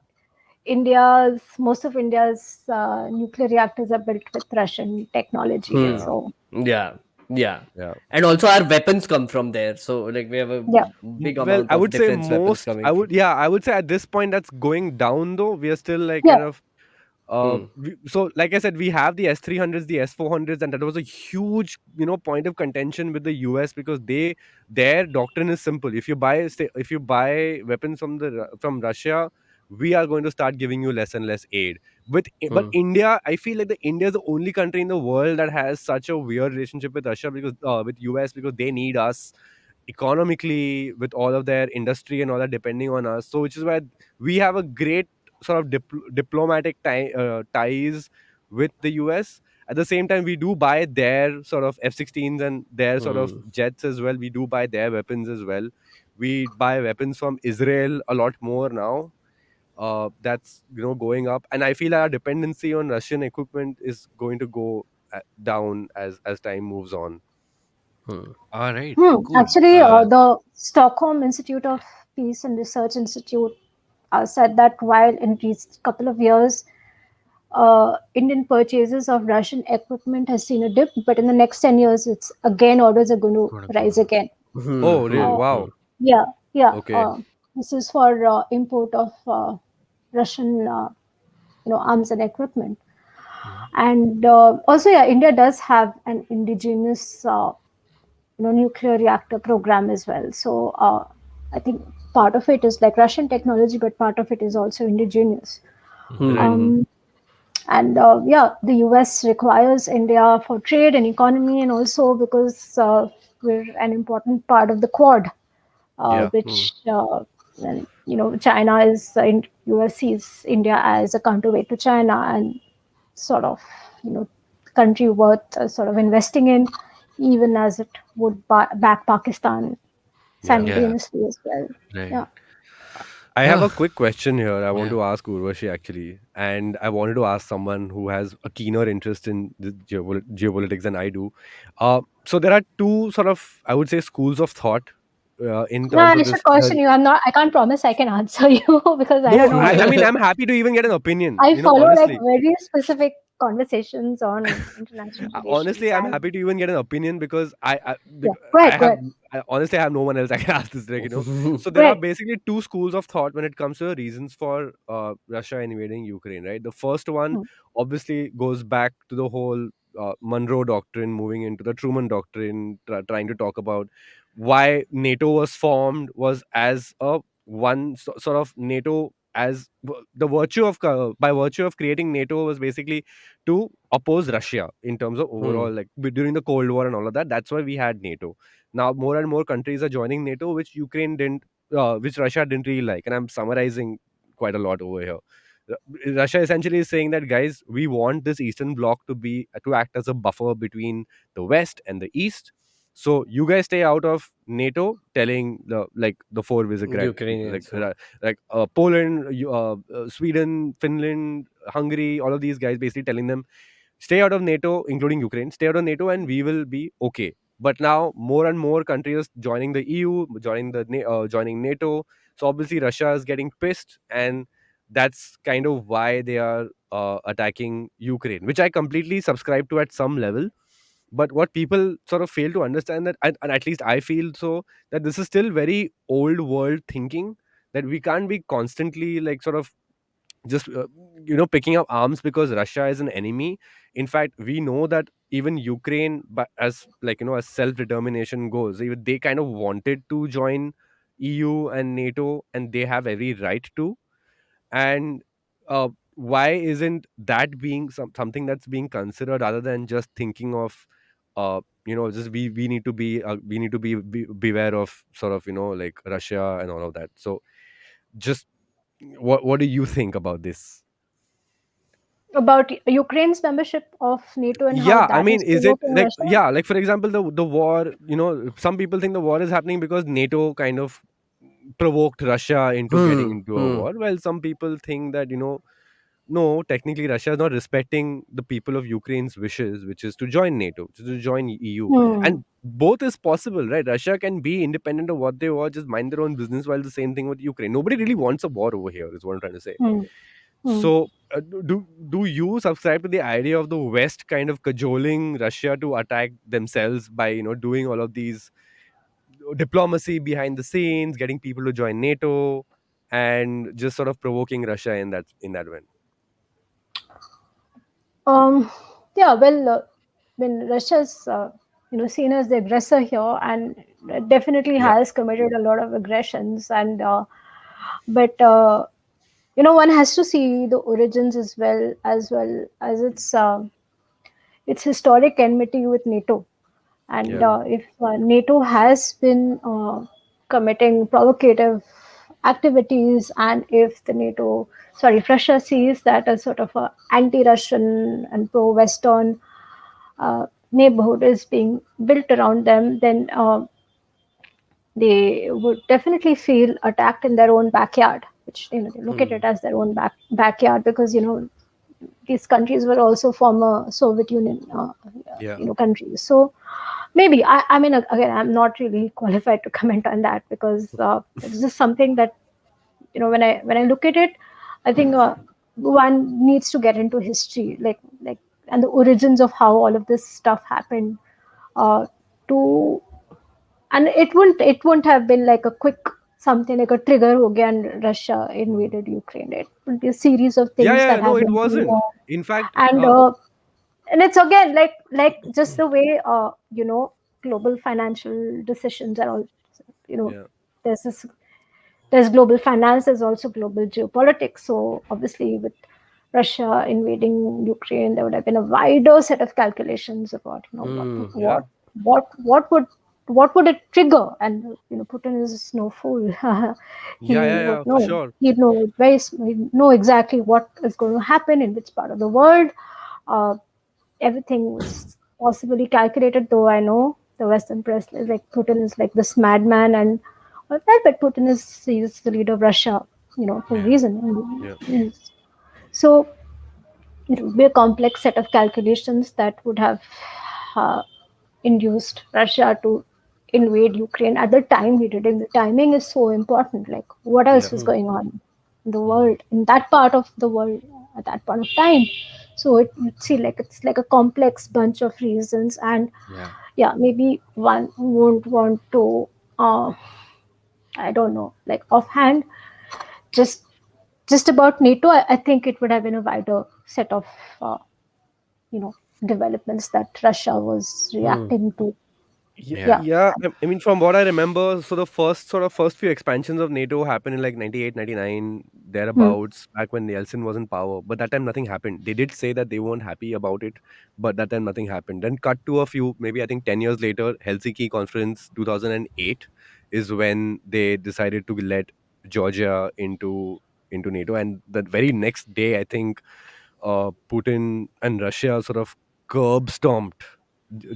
most of India's nuclear reactors are built with Russian technology. Hmm. yeah, So Yeah, yeah. yeah. And also our weapons come from there. So like we have a yeah, big Well, amount I of would say defense weapons coming from. I would say at this point that's going down though. We are still like yeah. kind of Hmm. so like I said, we have the S300s, the S400s, and that was a huge, point of contention with the US because their doctrine is simple. If you buy weapons from Russia, we are going to start giving you less and less aid. But Hmm. India, I feel like the India is the only country in the world that has such a weird relationship with Russia because with US because they need us economically with all of their industry and all that depending on us. So which is why we have a great sort of diplomatic ties with the US. At the same time, we do buy their sort of F-16s and their sort of Hmm. jets as well. We do buy their weapons as well. We buy weapons from Israel a lot more now. That's going up, and I feel our dependency on Russian equipment is going to go down as time moves on. Hmm. All right. Cool. Actually, the Stockholm Institute of Peace and Research Institute said that while in recent couple of years, Indian purchases of Russian equipment has seen a dip, but in the next 10 years, it's again orders are going to Gonna go rise on. again. Hmm. Oh, really? Hmm. Uh, Hmm. Wow. yeah, yeah. Okay. This is for import of Russian, arms and equipment. Mhm. And also, yeah, India does have an indigenous, nuclear reactor program as well. So I think part of it is like Russian technology, but part of it is also indigenous. Hmm. Right. Hmm. Um, and yeah, the US requires India for trade and economy, and also because we're an important part of the Quad, Yeah. Hmm. which and, China is in US sees India as a counterweight to China, and sort of country worth sort of investing in, even as it would back Pakistan Yeah. Yeah. simultaneously as well. Right. Yeah. I have Ah, a quick question here. I want yeah. to ask Urvashi actually, and I wanted to ask someone who has a keener interest in the geopolitics than I do. So there are two sort of, I would say, schools of thought in No, terms I of should this. caution you. I can't promise I can answer you because I don't No, know what I you're. mean, I'm happy to even get an opinion. I follow like Honestly, very specific conversations on international relations, honestly, I'm and happy to even get an opinion because yeah, go I ahead, go have ahead, honestly I have no one else I can ask this like. So go there are ahead. basically two schools of thought when it comes to the reasons for Russia invading Ukraine. Right, the first one Hmm. obviously goes back to the whole Monroe Doctrine, moving into the Truman Doctrine, trying to talk about why NATO was formed was as a one sort of NATO as the virtue of by virtue of creating NATO was basically to oppose Russia in terms of Hmm. overall, like during the Cold War and all of that. That's why we had NATO. Now more and more countries are joining NATO, which Russia didn't really like, and I'm summarizing quite a lot over here. Russia essentially is saying that, guys, we want this Eastern Bloc to act as a buffer between the West and the East. So you guys stay out of NATO, telling the four Visegrad people, Ukrainians. like Poland, Sweden, Finland, Hungary, all of these guys, basically telling them, stay out of NATO, including Ukraine, stay out of NATO, and we will be okay. But now more and more countries joining the EU, joining NATO. So obviously Russia is getting pissed, and that's kind of why they are attacking Ukraine, which I completely subscribe to at some level. But what people sort of fail to understand, that, and at least I feel so, that this is still very old world thinking, that we can't be constantly like sort of just picking up arms because Russia is an enemy. In fact, we know that even Ukraine, but as as self determination goes, even they kind of wanted to join EU and NATO, and they have every right to. And why isn't that being something that's being considered, rather than just thinking of just we need to be beware of sort of like Russia and all of that. So just what do you think about this? About Ukraine's membership of NATO and how Yeah, I that mean, is is it provoking like, Russia. yeah, like for example, the war, some people think the war is happening because NATO kind of provoked Russia into getting Hmm. into a Hmm. war. Well, some people think that, no, technically Russia is not respecting the people of Ukraine's wishes, which is to join NATO, which is to join EU. Hmm. And both is possible, right? Russia can be independent of what they want, just mind their own business, while the same thing with Ukraine. Nobody really wants a war over here, is what I'm trying to say. Hmm. Hmm. So, do you subscribe to the idea of the West kind of cajoling Russia to attack themselves by doing all of these diplomacy behind the scenes, getting people to join NATO, and just sort of provoking Russia in that way? Um, yeah, well, when Russia's seen as the aggressor here, and definitely Yeah, has committed a lot of aggressions, and but one has to see the origins as well as its historic enmity with NATO. And yeah, if NATO has been committing provocative activities, and if if Russia sees that as sort of a anti-Russian and pro-Western neighborhood is being built around them, then they would definitely feel attacked in their own backyard, which they look at Hmm. it as their own backyard, because these countries were also former Soviet Union yeah, countries. So maybe I mean, again, I'm not really qualified to comment on that, because it's just something that when I look at it, I think one needs to get into history, like and the origins of how all of this stuff happened. To And it wouldn't have been like a quick something like a trigger ho gaya and Russia mm. invaded Ukraine. It would be a series of Yeah, things yeah, that no, have it been going wasn't. on. In fact, And it's again like just the way global financial decisions are all, you know yeah, there's this there's global finance, there's also global geopolitics. So obviously, with Russia invading Ukraine, there would have been a wider set of calculations about Hmm. yeah, what would it trigger. And Putin is no fool. yeah, He yeah, would yeah, for know. sure. He'd know exactly what is going to happen in which part of the world. Uh, Everything was possibly calculated, though I know the Western press is like Putin is like this madman, and well, but Putin he's the leader of Russia, for a Yeah, reason. yeah, So it would be a complex set of calculations that would have uh, induced Russia to invade Ukraine at the time he did. And the timing is so important. Like, what yeah, else was Hmm. going on in the mm, world, in that part of the world, at that point of time? So you'd see like it's like a complex bunch of reasons, and Yeah. yeah, maybe one won't want to. I don't know, like offhand, just just about NATO. I think it would have been a wider set of uh, you know developments that Russia was Hmm. reacting to. yeah, Yeah. Yeah. yeah. I mean, from what I remember, so the first few expansions of NATO happened in like 98, 99, Hmm. thereabouts, back when Yeltsin was in power. But that time nothing happened. They did say that they weren't happy about it, but that time nothing happened. Then cut to a few, maybe I think 10 years later, Helsinki Conference 2008 is when they decided to let Georgia into into NATO. And the very next day, I think Putin and Russia sort of curb stomped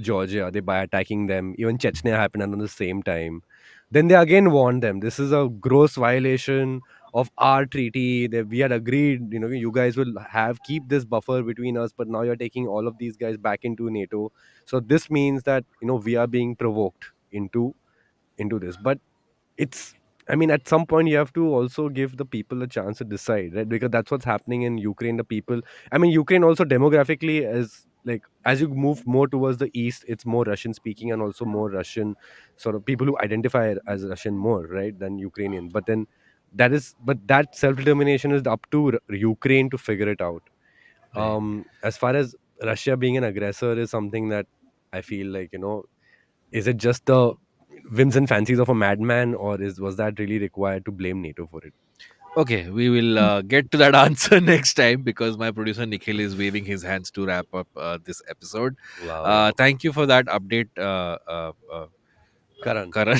Georgia, they by attacking them. Even Chechnya happened around the same time. Then they again warned them, this is a gross violation of our treaty that we had agreed. You guys will have keep this buffer between us, but now you're taking all of these guys back into NATO. So this means that we are being provoked into this. But it's, I mean, at some point you have to also give the people a chance to decide, right? Because that's what's happening in Ukraine. The people, I mean, Ukraine also demographically, as like as you move more towards the east, it's more Russian speaking, and also more Russian sort of people who identify as Russian more, right, than Ukrainian. But then that self-determination is up to Ukraine to figure it out. Right. As far as Russia being an aggressor is something that I feel like, is it just the whims and fancies of a madman, or was that really required to blame NATO for it? Okay, we will get to that answer next time because my producer Nikhil is waving his hands to wrap up this episode. Wow, wow. Thank you for that update, Karan. Karan.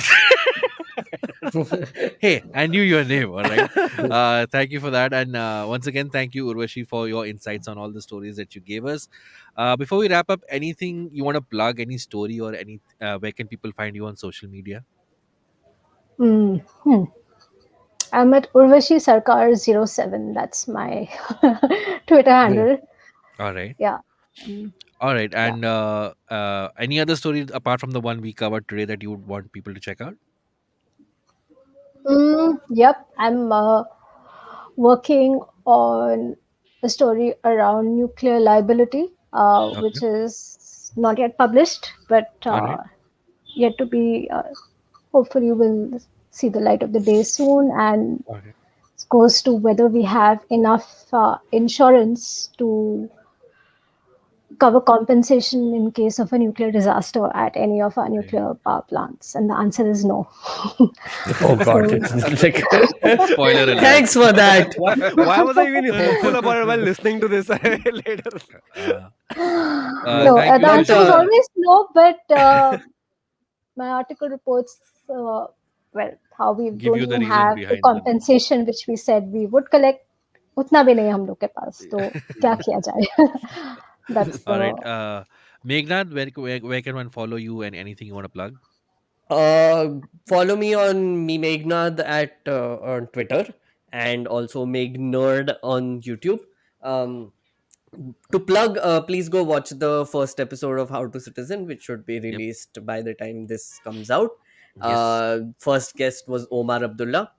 Hey, I knew your name. All right. Thank you for that, and once again, thank you, Urvashi, for your insights on all the stories that you gave us. Before we wrap up, anything you want to plug, any story or any where can people find you on social media? Mm, hmm. I'm at Urvashi Sarkar 07. That's my Twitter Yeah. handle. All right. Yeah. Mm, All right. yeah. And any other stories apart from the one we covered today that you would want people to check out? Yep. I'm working on a story around nuclear liability, Okay. which is not yet published, but All right. yet to be. Hopefully, will see the light of the day soon, and All right. goes to whether we have enough insurance to cover compensation in case of a nuclear disaster at any of our Right. nuclear power plants? And the answer is no. Oh God! So, It's like, Spoiler alert. thanks for that. Why was I even hopeful about it while listening to this later? Uh, no, thank you, the But answer is Urvashi. always no, but my article reports, well, how we Give don't you the even reason have the behind the no. compensation which we said we would collect. उतना भी नहीं हम लोग के पास तो क्या किया जाए that's All the right. Meghnad, where can one follow you and anything you want to plug? Follow me on me Meghnad at on Twitter, and also Meghnerd on YouTube. Um, to plug, please go watch the first episode of How to Citizen, which should be Yep. released by the time this comes out. Yes. First guest was Omar Abdullah,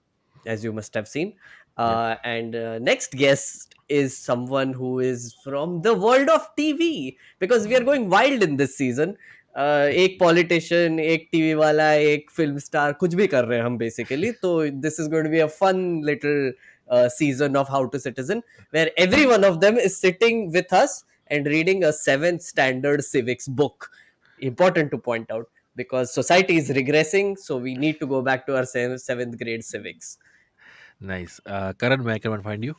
as you must have seen. Yep. And next guest is someone who is from the world of TV, because we are going wild in this season. एक politician, एक TV वाला, एक film star, कुछ भी कर रहे हैं हम बेसिकली. तो this is going to be a fun little season of How to Citizen, where every one of them is sitting with us and reading a seventh standard civics book. Important to point out, because society is regressing, so we need to go back to our seventh grade civics. Nice. Karan, where can one find you?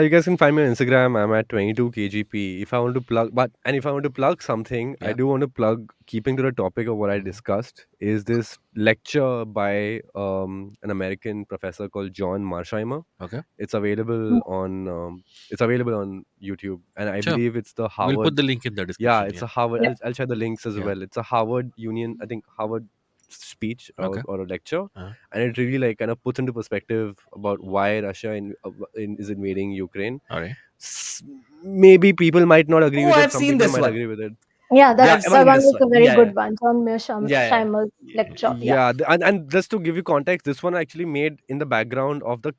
You guys can find me on Instagram. I'm at 22 kgp. If I want to plug, if I want to plug something, I Yeah. do want to plug. Keeping to the topic of what I Mhm. discussed, is this lecture by an American professor called John Marsheimer. Okay. It's available on YouTube, and I Sure. believe it's the We'll put Harvard. the link in the Yeah, description. it's Yeah. a Harvard. yeah. I'll share the links as Yeah. well. It's a Harvard Union, I think Harvard speech, Okay. or a lecture, Uh, and it really like kind of puts into perspective about why Russia is invading Ukraine. all right. S- Maybe people might not agree Oh, with it. I've Some seen people this might one. agree with it. Yeah, I've Yeah, that's I the seen mean, one this is one. a very Yeah, good one. John yeah. Scheimer's lecture. Yeah. yeah, and just to give you context, this one actually made in the background of the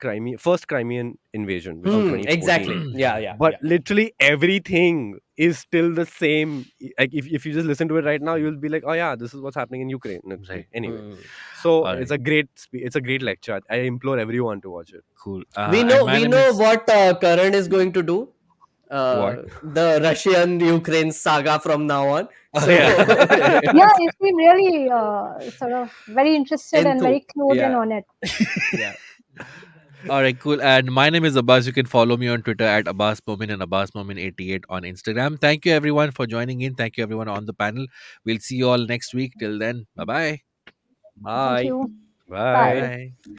first Crimean invasion, which is in Okay. Exactly. 2014. Yeah, yeah, But yeah. literally everything is still the same. Like if you just listen to it right now, you'll be like, oh yeah, this is what's happening in Ukraine. Right. Anyway, Hmm. so All it's right. a it's a great lecture. I implore everyone to watch it. Cool. We And know my we name know is what Karan is going to do. what? The Russian Ukraine saga from now on. Oh So yeah. Yeah, it's been really sort of very interested and Enthu. very clued in Yeah, on it. yeah. All right, cool. And my name is Abbas. You can follow me on Twitter at Abbas Momin and Abbas Momin88 on Instagram. Thank you everyone for joining in. Thank you everyone on the panel. We'll see you all next week. Till then, bye bye. Thank Bye. you. Bye. Bye. Bye.